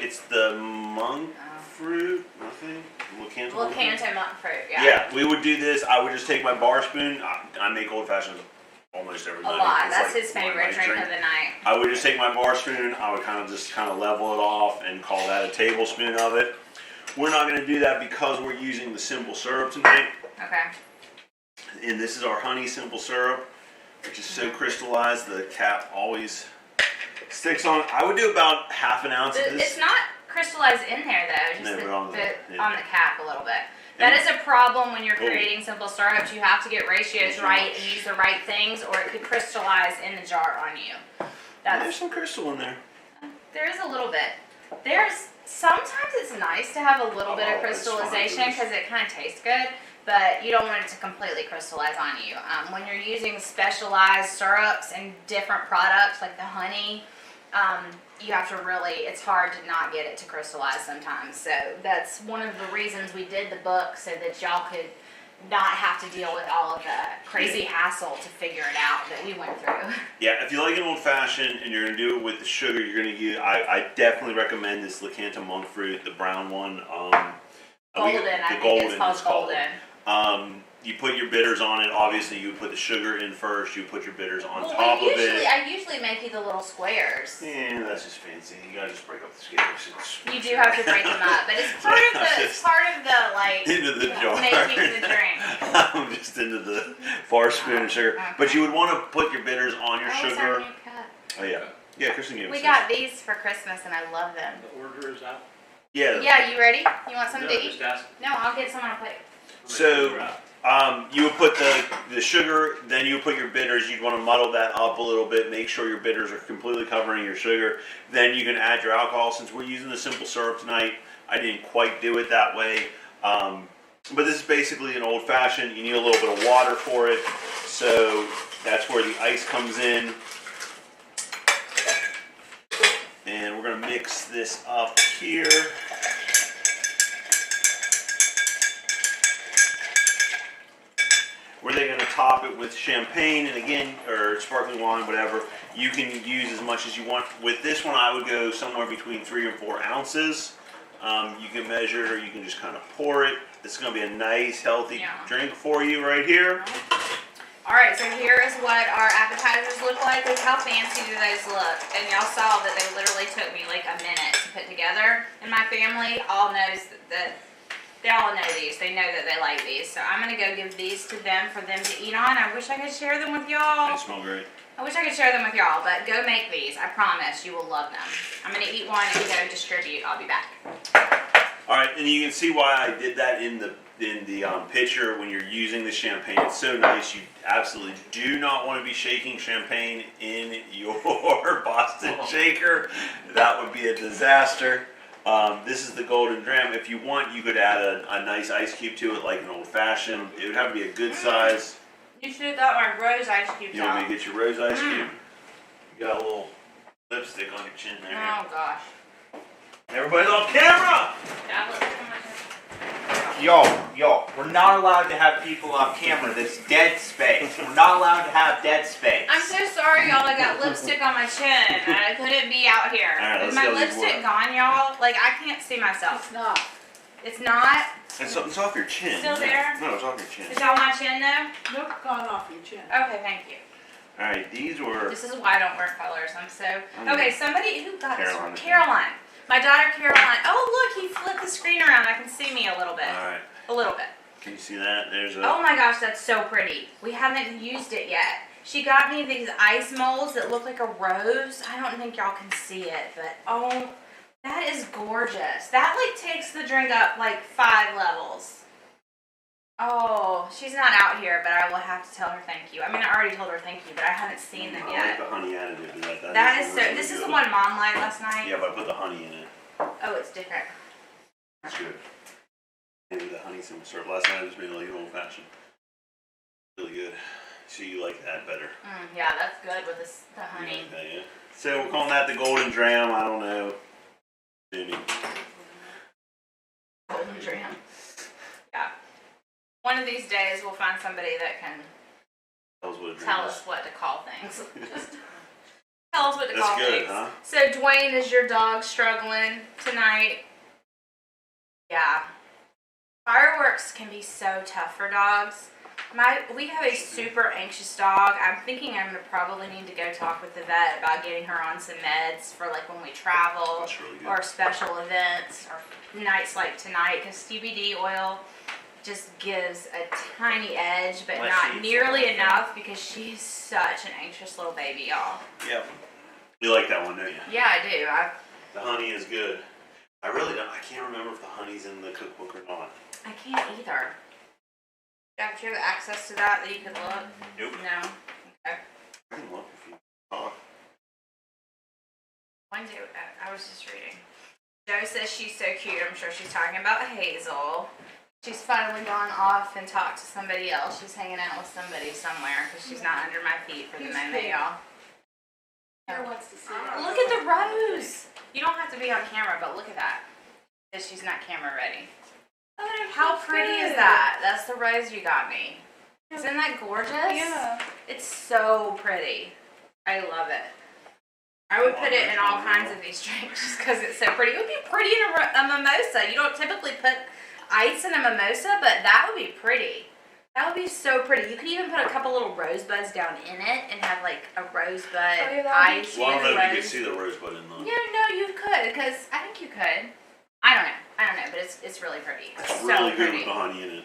it's the monk fruit, nothing? Lacanta monk fruit, yeah. Yeah, we would do this, I would just take my bar spoon, I make old fashions almost every A night. lot, It's that's like his my favorite night drink of the night. I would just take my bar spoon, I would just level it off and call that a tablespoon of it. We're not going to do that because we're using the simple syrup tonight. Okay. And this is our honey simple syrup, which is so crystallized the cap always sticks on. I would do about half an ounce of this. It's not crystallized in there though, just No, but on on the cap a little bit. That is a problem when you're creating simple syrups. You have to get ratios right and use the right things, or it could crystallize in the jar on you. There's some crystal in there. There is a little bit. Sometimes it's nice to have a little bit of crystallization because it kind of tastes good, but you don't want it to completely crystallize on you. When you're using specialized syrups and different products like the honey, you have to it's hard to not get it to crystallize sometimes. So that's one of the reasons we did the book, so that y'all could not have to deal with all of the crazy hassle to figure it out that we went through. Yeah, if you like an old fashioned and you're going to do it with the sugar, you're going to use, I definitely recommend this Lacanta monk fruit, the brown one. Golden, I think it's called Golden. You put your bitters on it. Obviously, you would put the sugar in first. You put your bitters on top of it. I usually make you the little squares. Yeah, that's just fancy. You gotta just break up the scales. You do have to break them up, but it's part of the like into the jar. making the drink. I'm just into the bar spoon of sugar. Okay. But you would want to put your bitters on your What's our sugar. new cup? Oh yeah, yeah. Kristen gave us We this. got these for Christmas, and I love them. The order is out. Yeah. Yeah, you ready? You want something No, to eat? just ask. No, I'll get some on a plate. So, you would put the sugar, then you would put your bitters. You'd want to muddle that up a little bit. Make sure your bitters are completely covering your sugar. Then you can add your alcohol. Since we're using the simple syrup tonight, I didn't quite do it that way. But this is basically an old fashioned. You need a little bit of water for it. So that's where the ice comes in. And we're going to mix this up here. We're then going to top it with champagne, and again, or sparkling wine, whatever. You can use as much as you want. With this one, I would go somewhere between 3 and 4 ounces. You can measure, or you can just kind of pour it. It's going to be a nice, healthy drink for you right here. All right, so here is what our appetizers look like. Look how fancy do those look. And y'all saw that they literally took me like a minute to put together. And my family all knows that They all know these. They know that they like these. So I'm gonna go give these to them for them to eat on. I wish I could share them with y'all. They smell great. I wish I could share them with y'all, but go make these. I promise you will love them. I'm gonna eat one and go distribute. I'll be back. All right, and you can see why I did that in the picture when you're using the champagne. It's so nice. You absolutely do not want to be shaking champagne in your Boston shaker. That would be a disaster. This is the golden dram. If you want, you could add a nice ice cube to it, like an old fashioned. It would have to be a good size. You should have got my rose ice cubes You want out. me to get your rose ice cube? You got a little lipstick on your chin there. Oh gosh. Everybody's on camera! Yeah, look at my Y'all, we're not allowed to have people off camera. That's dead space. We're not allowed to have dead space. I'm so sorry, y'all. I got lipstick on my chin. I couldn't be out here. Alright, Is let's my go leave lipstick work. gone, y'all? Like, I can't see myself. It's not. It's not? It's off your chin. Still there? No, it's off your chin. Is that on my chin, though? Nope, gone off your chin. Okay, thank you. Alright, these were... This is why I don't wear colors. I'm so... I'm Okay, somebody... Who got this Caroline. one? Caroline. My daughter, Caroline. Oh, look, he flipped the screen around. I can see me a little bit. Alright, A little bit. can you see that? There's a... Oh my gosh, that's so pretty. We haven't used it yet. She got me these ice molds that look like a rose. I don't think y'all can see it, but oh, that is gorgeous. That like takes the drink up like 5 levels. Oh, she's not out here, but I will have to tell her thank you. I mean, I already told her thank you, but I haven't seen them I like yet. the honey additive. That is so, really this is good. the one Mom liked last night. Yeah, but I put the honey in it. Oh, it's different. It's good. Maybe the honey some syrup. Last night I just made like an old fashioned. Really good. So you like that better. Yeah, that's good with this, the honey. You like that, yeah. So we're calling that the golden dram. I don't know. Jimmy. Golden dram. Yeah. One of these days we'll find somebody that can Tell us what a dram tell is. us what to call things. Just tell us what to That's call good, things. huh? So Dwayne, is your dog struggling tonight? Yeah. Fireworks can be so tough for dogs. We have a super anxious dog. I'm thinking I'm gonna probably need to go talk with the vet about getting her on some meds for like when we travel That's really good. or special events or nights like tonight, because CBD oil just gives a tiny edge, but Unless not she eats nearly something. enough, because she's such an anxious little baby, y'all. Yep. You like that one, don't you? Yeah, I do. The honey is good. I really don't. I can't remember if the honey's in the cookbook or not. I can't either. Yeah, do you have access to that you could look? Nope. No. Okay. I can look if you talk. One day, I was just reading. Joe says she's so cute. I'm sure she's talking about Hazel. She's finally gone off and talked to somebody else. She's hanging out with somebody somewhere because she's not under my feet for the Who's moment, pink? y'all. Claire wants to see it. Look at the rose. You don't have to be on camera, but look at that. Because she's not camera ready. How pretty is that? That's the rose you got me. Isn't that gorgeous? Yeah. It's so pretty. I love it. I would put it in all kinds of these drinks just because it's so pretty. It would be pretty in a mimosa. You don't typically put ice in a mimosa, but that would be pretty. That would be so pretty. You could even put a couple little rosebuds down in it and have like a rosebud yeah, that would be ice. Well, I don't know if you rose- can see the rosebud in the... Yeah, no, you could, because I think you could. I don't know, but it's really pretty. It's so really good pretty. with the honey in it.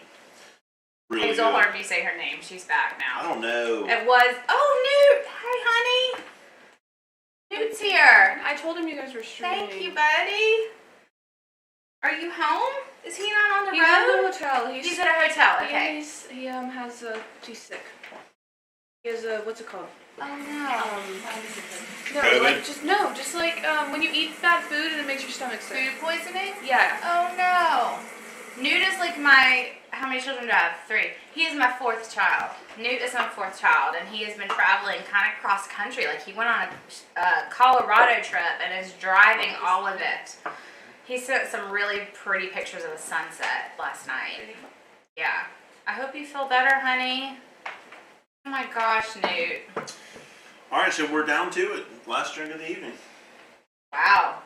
Really Hazel good. heard me say her name. She's back I now. don't know. It was, Newt! Hi, honey! Newt's here. I told him you guys were streaming. Thank you, buddy. Are you home? Is he not on the He's at the road? hotel. He's at a hotel, Yeah, okay. he's sick. He has a, what's it called? Oh, no. No, COVID? like just like when you eat bad food and it makes your stomach sick. Food poisoning? Yeah. Oh, no. Newt is like how many children do I have? 3. He is my 4th child. Newt is my 4th child, and he has been traveling kind of cross country. Like, he went on a Colorado trip and is driving all of it. He sent some really pretty pictures of the sunset last night. Yeah. I hope you feel better, honey. Oh my gosh, Newt. Alright, so we're down to it. Last drink of the evening. Wow.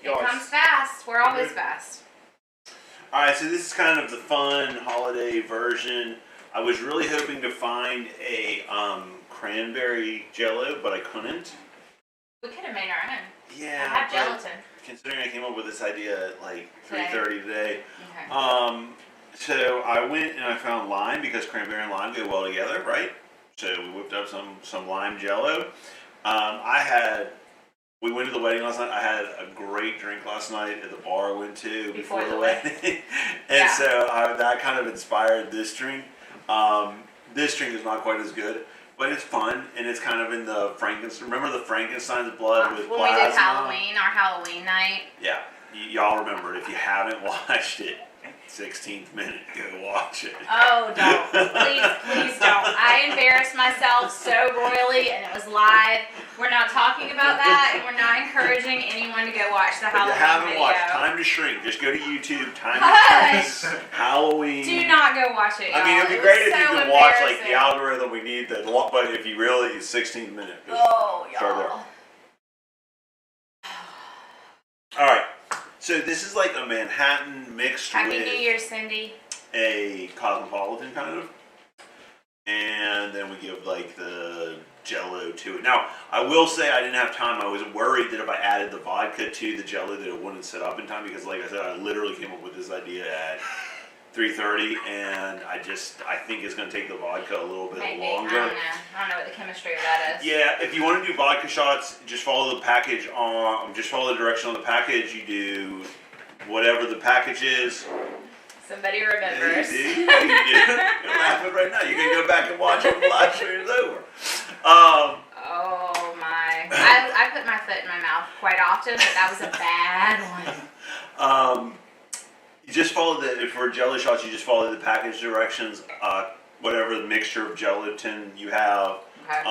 It Yours. comes fast. We're always fast. Alright, so this is kind of the fun holiday version. I was really hoping to find a cranberry jello, but I couldn't. We could have made our own. Yeah. I have but gelatin. considering I came up with this idea at like Today? 3:30 today. Okay. So I went and I found lime because cranberry and lime go well together, right? So we whipped up some lime jello. We went to the wedding last night. I had a great drink last night at the bar I went to before the wedding. And Yeah. so that kind of inspired this drink. This drink is not quite as good, but it's fun, and it's kind of in the Frankenstein. Remember the Frankenstein's blood with when plasma? we did our Halloween night. Yeah, y'all remember it. If you haven't watched it, 16th minute, go watch it. Oh, don't. Please don't. I embarrassed myself so royally, and it was live. We're not talking about that, and we're not encouraging anyone to go watch the If you Halloween haven't video. watched Time to Shrink, just go to YouTube, Time to Shrink, Halloween. Do not go watch it, y'all. I mean, it'd be It great was if you so could watch like embarrassing. the algorithm we need, but if you really, 16th minute. Oh, Start y'all. All right, so this is like a Manhattan mixed Happy with New Year, Cindy. a cosmopolitan kind of, and then we give like the Jello to it. Now, I will say I didn't have time. I was worried that if I added the vodka to the Jello that it wouldn't set up in time because, like I said, I literally came up with this idea at 3:30, and I think it's going to take the vodka a little bit Maybe. longer. I don't know what the chemistry of that is. Yeah, if you want to do vodka shots, just follow the package just follow the direction on the package. You do whatever the package is. Somebody remembers. You do. You're laughing right now. You can go back and watch it when the live stream is over. Oh my. I put my foot in my mouth quite often, but that was a bad one. You just follow for jello shots, you just follow the package directions, whatever the mixture of gelatin you have. Okay.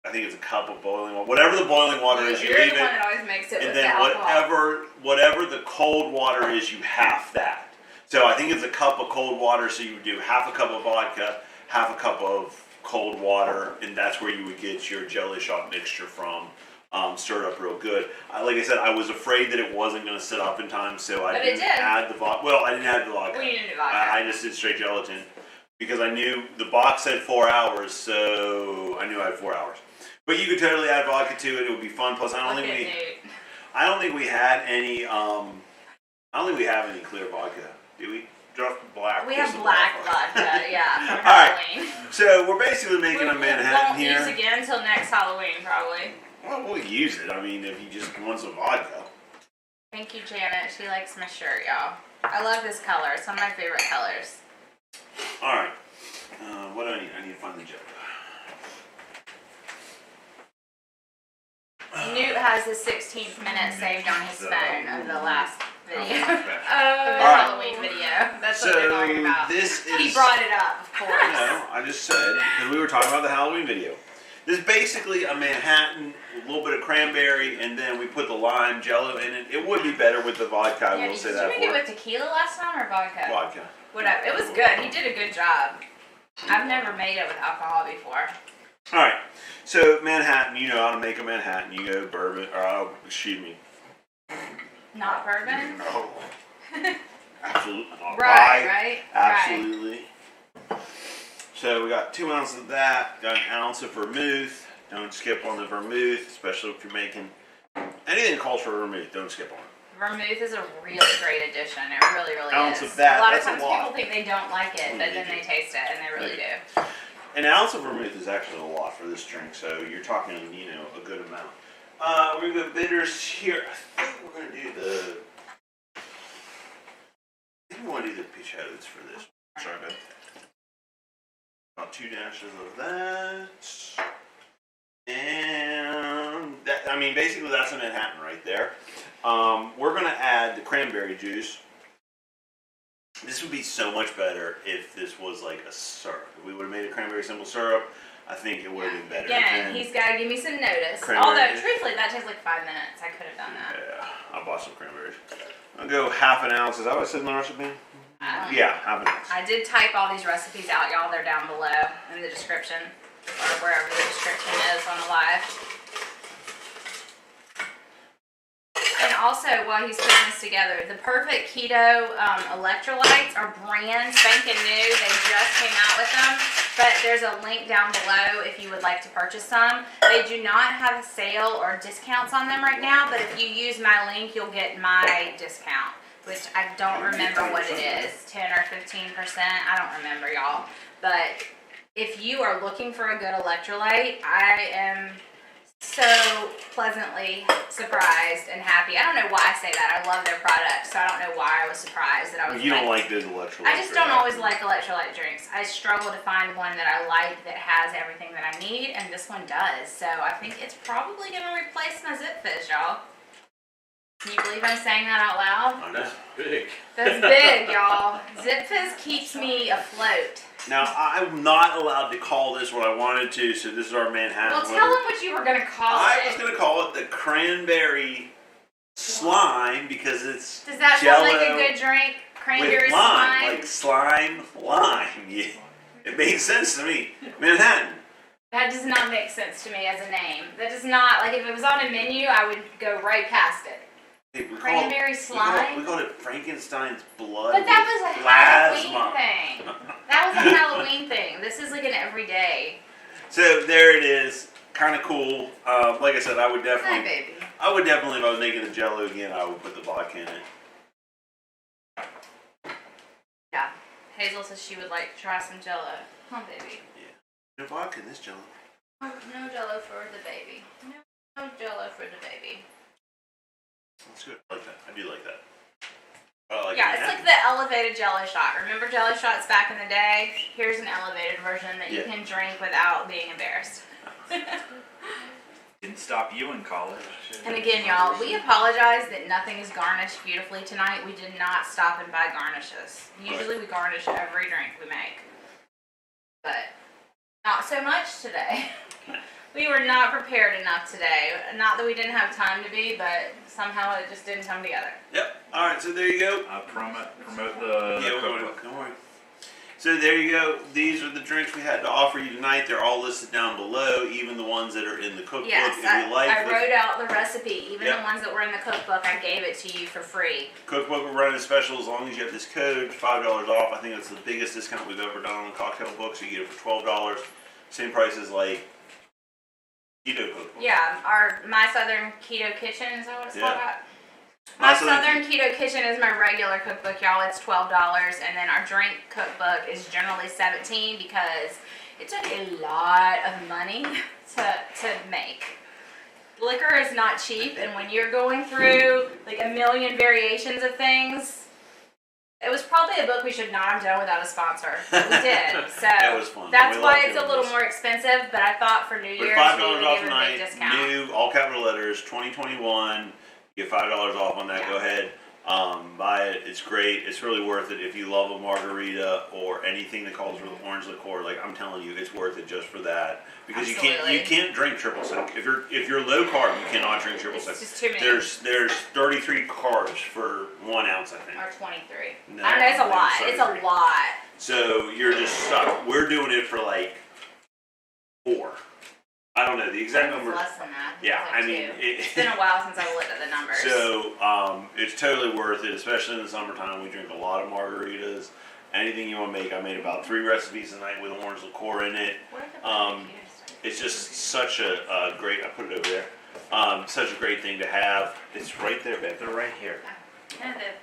I think it's a cup of boiling water. Whatever the boiling water is, you You're leave the one it. that always makes it And with then the alcohol. whatever the cold water is, you half that. So I think it's a cup of cold water, so you would do half a cup of vodka, half a cup of cold water, and that's where you would get your jelly shot mixture from. Stirred up real good. Like I said, I was afraid that it wasn't going to sit up in time, so I But it didn't did. add the vodka. Well, I didn't add the vodka. Well, you didn't do vodka. I just did straight gelatin because I knew the box said 4 hours, so I knew I had 4 hours. But you could totally add vodka to it. It would be fun. Plus, I don't think we had any. I don't think we have any clear vodka, do we? Just black. We just have the black vodka, yeah, from All right. Halloween. So we're basically making a We Manhattan won't here. use again until next Halloween, probably. Well, we'll use it. I mean, if you just want some vodka. Thank you, Janet. She likes my shirt, y'all. I love this color. It's one of my favorite colors. All right. What do I need? I need to find the jello. Newt has the 16th minute saved on his phone of the last video. Oh, Of the Alright. Halloween video. That's what they're talking about. This is. He brought it up, of course. No, I just said because we were talking about the Halloween video. This is basically a Manhattan with a little bit of cranberry, and then we put the lime jello in it. It would be better with the vodka. I will say that Did you for make it with tequila last time or vodka? vodka. Whatever. It was good. He did a good job. I've never made it with alcohol before. All right. So Manhattan, you know how to make a Manhattan. You go bourbon, or excuse me. Not bourbon? No. Absolutely not. Right. Absolutely. So we got 2 ounces of that. Got an ounce of vermouth. Don't skip on the vermouth, especially if you're making anything that calls for vermouth. Don't skip on it. Vermouth is a really great addition. It really, really Ounce is. of that, A lot that's a of times lot. people think they don't like it, but They then do. they taste it, and they really They do. An ounce of vermouth is actually a lot for this drink, so you're talking, a good amount. We're gonna go bitters here. I think we're gonna do I think we want to do the Prosciuttos for this. Sorry, babe. About 2 dashes of that. And that, I mean, basically that's a Manhattan right there. We're gonna add the cranberry juice. This would be so much better if this was like a syrup. If we would have made a cranberry simple syrup, I think it would have been better. Again, than- he's got to give me some notice. Cranberry. Although, truthfully, that takes like 5 minutes. I could have done that. Yeah, I bought some cranberries. I'll go half an ounce. Is that what it said in the recipe? I don't know. Yeah, half an ounce. I did type all these recipes out, y'all. They're down below in the description, or wherever the description is on the live. And also, while he's putting this together, the Perfect Keto electrolytes are brand spanking new. They just came out with them. but there's a link down below if you would like to purchase some. They do not have a sale or discounts on them right now, but if you use my link, you'll get my discount, which I don't remember what it is, 10 or 15%. I don't remember, y'all. But if you are looking for a good electrolyte, I am so pleasantly surprised and happy. I don't know why I say that. I love their product, so I don't know why I was surprised that I was. You don't like those electrolytes. I just don't always like electrolyte drinks. I struggle to find one that I like that has everything that I need, and this one does. So I think it's probably gonna replace my Zip Fizz, y'all. Can you believe I'm saying that out loud? I know. Big. That's big, y'all. Zip Fizz keeps me afloat. Now, I'm not allowed to call this what I wanted to, so this is our Manhattan. Well, tell them what you were gonna call I it. was going to call it the Cranberry Slime because it's Does that Jello sound like a good drink? Cranberry with lime, slime? like slime, lime. Yeah. It made sense to me. Manhattan. That does not make sense to me as a name. That does not, like if it was on a menu, I would go right past it. Hey, Cranberry slime? We called it Frankenstein's blood. But that was a plasma. Halloween thing. That was a Halloween thing. This is like an everyday. So there it is. Kind of cool. Like I said, I would Hi, definitely, baby. if I was making a Jello again, I would put the vodka in it. Yeah. Hazel says she would like to try some Jello. Huh, baby? No vodka in this Jello. No Jello for the baby. No Jello for the baby. That's good. I like that. I do like that. I like Yeah, it's Manhattan. like the elevated Jello shot. Remember Jello shots back in the day? Here's an elevated version that you Yeah. can drink without being embarrassed. Didn't stop you in college. And again, y'all, we apologize that nothing is garnished beautifully tonight. We did not stop and buy garnishes. Usually we garnish every drink we make. But not so much today. We were not prepared enough today. Not that we didn't have time to be, but somehow it just didn't come together. Yep. All right. So there you go. Promote Yeah, the we're going cookbook. to. Don't worry. So there you go. These are the drinks we had to offer you tonight. They're all listed down below, even the ones that are in the cookbook. Yes, if you like I the wrote out the recipe. Even Yep. the ones that were in the cookbook, I gave it to you for free. cookbook, we're running a special as long as you have this code, $5 off. I think that's the biggest discount we've ever done on the cocktail book. So you get it for $12. Same price as like keto cookbook. Yeah, our My Southern Keto Kitchen, is that what it's Yeah. called? My My Southern Southern Keto Kitchen is my regular cookbook, y'all. It's $12, and then our drink cookbook is generally $17 because it took a lot of money to make. Liquor is not cheap, and when you're going through like a million variations of things, it was probably a book we should not have done without a sponsor. But we did, so That was fun. that's We why loved it's a doing little this. more expensive. But I thought for New But Year's $5 we would off give a tonight. big discount. New, all capital letters, 2021. You get $5 off on that. Yeah. Go ahead, buy it. It's great. It's really worth it if you love a margarita or anything that calls for orange liqueur. Like I'm telling you, it's worth it just for that because you Absolutely. can't drink triple sec. If you're low carb, you cannot drink triple It's sec. just too many. There's 33 carbs for 1 ounce, I think. Or 23. No, I don't know, it's a lot. sorry. It's a lot. So you're just stuck. We're doing it for like 4. I don't know the exact It's number. less than that. Yeah, It's I like mean, 2. It's been a while since I've looked at the numbers. So it's totally worth it, especially in the summertime. We drink a lot of margaritas. Anything you want to make, I made about 3 recipes tonight with orange liqueur in it. Where did the Um, It's just such a great. I put it over there. Such a great thing to have. It's right there, babe. They're right here. Okay.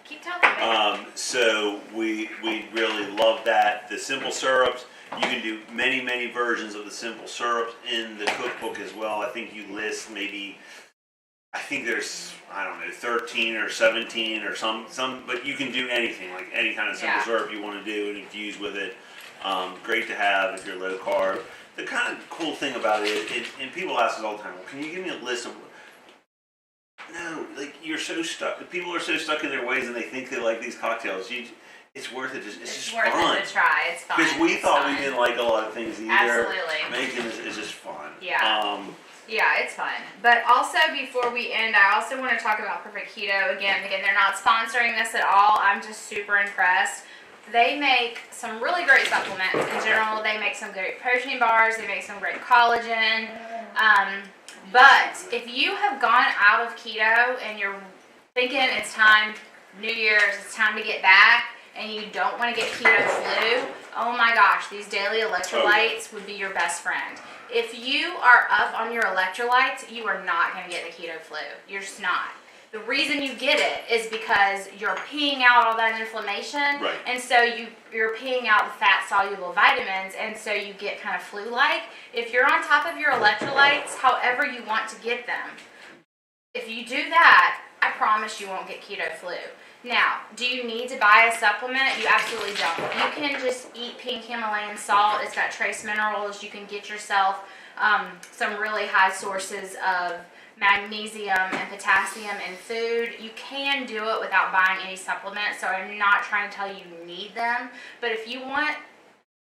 Keep talking, baby. So we really love that. The simple syrups. You can do many versions of the simple syrups in the cookbook as well. I think you list maybe. I think there's, I don't know, 13 or 17 or some, but you can do anything, like any kind of simple Yeah. syrup you want to do and infuse with it. Great to have if you're low carb. The kind of cool thing about it, and people ask us all the time, well, can you give me a list of, no, like you're so stuck, people are so stuck in their ways and they think they like these cocktails. It's worth it, it's just worth fun. it to try. It's fun. Because we It's thought fun. we didn't like a lot of things either. Absolutely. Making is just fun. Yeah. Yeah, it's fun. But also, before we end, I also want to talk about Perfect Keto. Again, they're not sponsoring this at all. I'm just super impressed. They make some really great supplements in general. They make some great protein bars. They make some great collagen. But if you have gone out of keto and you're thinking it's time, New Year's, it's time to get back, and you don't want to get keto flu, oh my gosh, these daily electrolytes would be your best friend. If you are up on your electrolytes, you are not going to get the keto flu. You're just not. The reason you get it is because you're peeing out all that inflammation, Right. and so you're peeing out the fat-soluble vitamins, and so you get kind of flu-like. If you're on top of your electrolytes, however you want to get them, if you do that, I promise you won't get keto flu. Now, do you need to buy a supplement? You absolutely don't. You can just eat pink Himalayan salt. It's got trace minerals. You can get yourself some really high sources of magnesium and potassium in food. You can do it without buying any supplements, so I'm not trying to tell you you need them, but if you want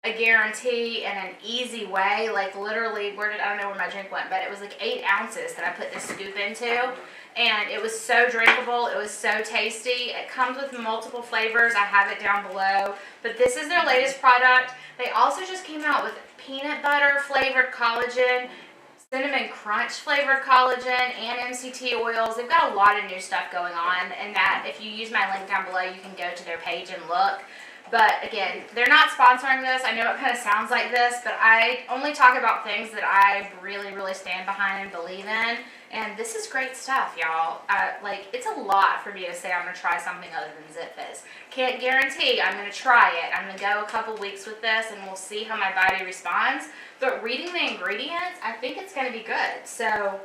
a guarantee and an easy way, like literally, I don't know where my drink went, but it was like 8 ounces that I put this scoop into, and it was so drinkable, it was so tasty. It comes with multiple flavors, I have it down below, but this is their latest product. They also just came out with peanut butter flavored collagen, cinnamon crunch flavored collagen, and MCT oils. They've got a lot of new stuff going on, and that if you use my link down below, you can go to their page and look. But again, they're not sponsoring this. I know it kind of sounds like this, but I only talk about things that I really, really stand behind and believe in. And this is great stuff, y'all. Like, it's a lot for me to say I'm going to try something other than Zip Fizz. Can't guarantee I'm going to try it. I'm going to go a couple weeks with this, and we'll see how my body responds. But reading the ingredients, I think it's going to be good. So,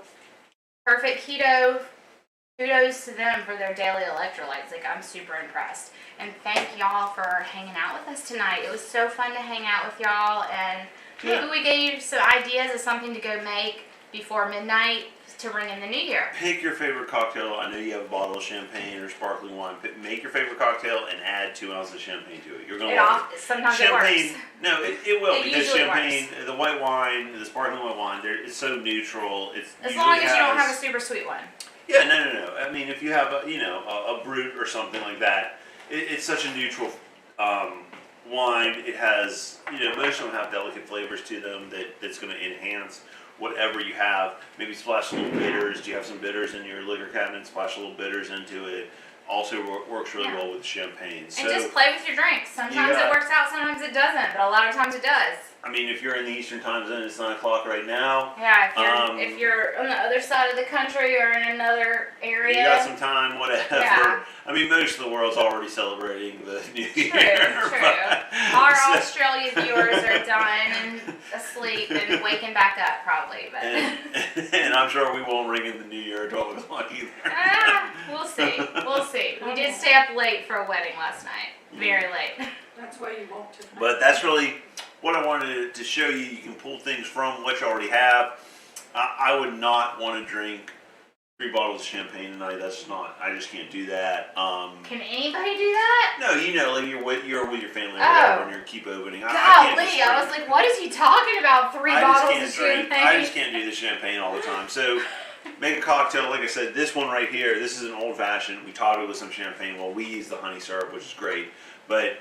Perfect Keto, kudos to them for their daily electrolytes. Like, I'm super impressed. And thank y'all for hanging out with us tonight. It was so fun to hang out with y'all, and maybe we gave you some ideas of something to go make before midnight to ring in the new year. Pick your favorite cocktail. I know you have a bottle of champagne or sparkling wine. Make your favorite cocktail and add 2 ounces of champagne to it. You're going to love it. Sometimes champagne, it works. No, it will, It because usually champagne, works. the white wine, the sparkling white wine, it's so neutral. As long as you don't have a super sweet one. Yeah, no. I mean, if you have a brut or something like that, it's such a neutral wine. It has, most of them have delicate flavors to them that's going to enhance whatever you have. Maybe splash a little bitters. Do you have some bitters in your liquor cabinet? Splash a little bitters into it. Also works really well with champagne. And just play with your drinks. Sometimes it works out, sometimes it doesn't, but a lot of times it does. I mean, if you're in the Eastern Time Zone, it's 9 o'clock right now. Yeah, if you're on the other side of the country or in another area. You got some time, whatever. Yeah. I mean, most of the world's already celebrating the New Year. True. Our Australian viewers are done and asleep and waking back up probably. But and I'm sure we won't ring in the New Year at 12 o'clock either. We'll see. We'll see. We did stay up late for a wedding last night. Very late. That's why you won't tonight. But that's really what I wanted to show you. You can pull things from what you already have. I would not want to drink 3 bottles of champagne tonight. That's not. I just can't do that. Can anybody do that? No, like you're with your family or whatever, and you keep opening. Golly, I was like, what is he talking about? 3 bottles of champagne? I just can't do the champagne all the time. So make a cocktail. Like I said, this one right here. This is an old fashioned. We topped it with some champagne. Well, we use the honey syrup, which is great. But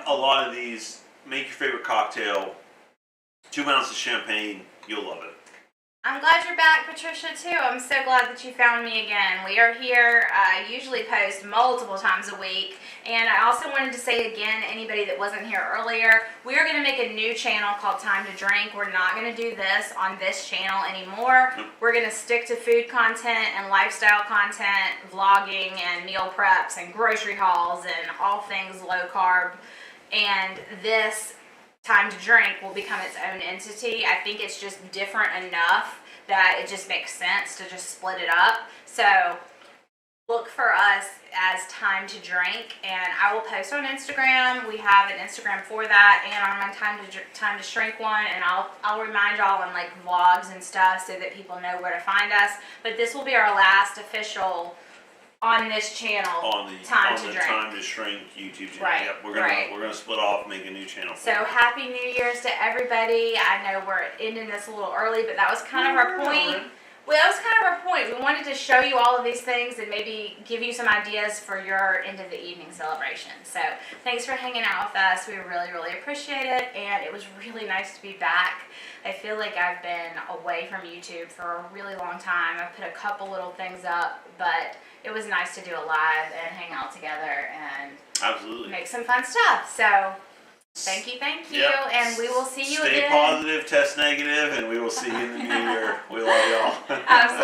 a lot of these, make your favorite cocktail. 2 ounces of champagne. You'll love it. I'm glad you're back, Patricia, too. I'm so glad that you found me again. We are here. I usually post multiple times a week. And I also wanted to say again, anybody that wasn't here earlier, we are going to make a new channel called Time to Drink. We're not going to do this on this channel anymore. We're going to stick to food content and lifestyle content, vlogging and meal preps and grocery hauls and all things low carb. And this Time to Drink will become its own entity. I think it's just different enough that it just makes sense to just split it up. So look for us as Time to Drink, and I will post on Instagram. We have an Instagram for that, and on my Time to Shrink one, and I'll remind y'all on like vlogs and stuff so that people know where to find us. But this will be our last official on this channel, Time to Drink. Time to Shrink YouTube channel. Right, Yep, we're gonna split off, make a new channel. So happy New Year's to everybody. I know we're ending this a little early, but that was kind of our point. Well, that was kind of our point. We wanted to show you all of these things and maybe give you some ideas for your end of the evening celebration. So thanks for hanging out with us. We really, really appreciate it, and it was really nice to be back. I feel like I've been away from YouTube for a really long time. I've put a couple little things up, but it was nice to do it live and hang out together. And Absolutely. make some fun stuff. So thank you, Yep. and we will see you Stay again. positive, test negative, and we will see you in the new year. We love y'all. Absolutely.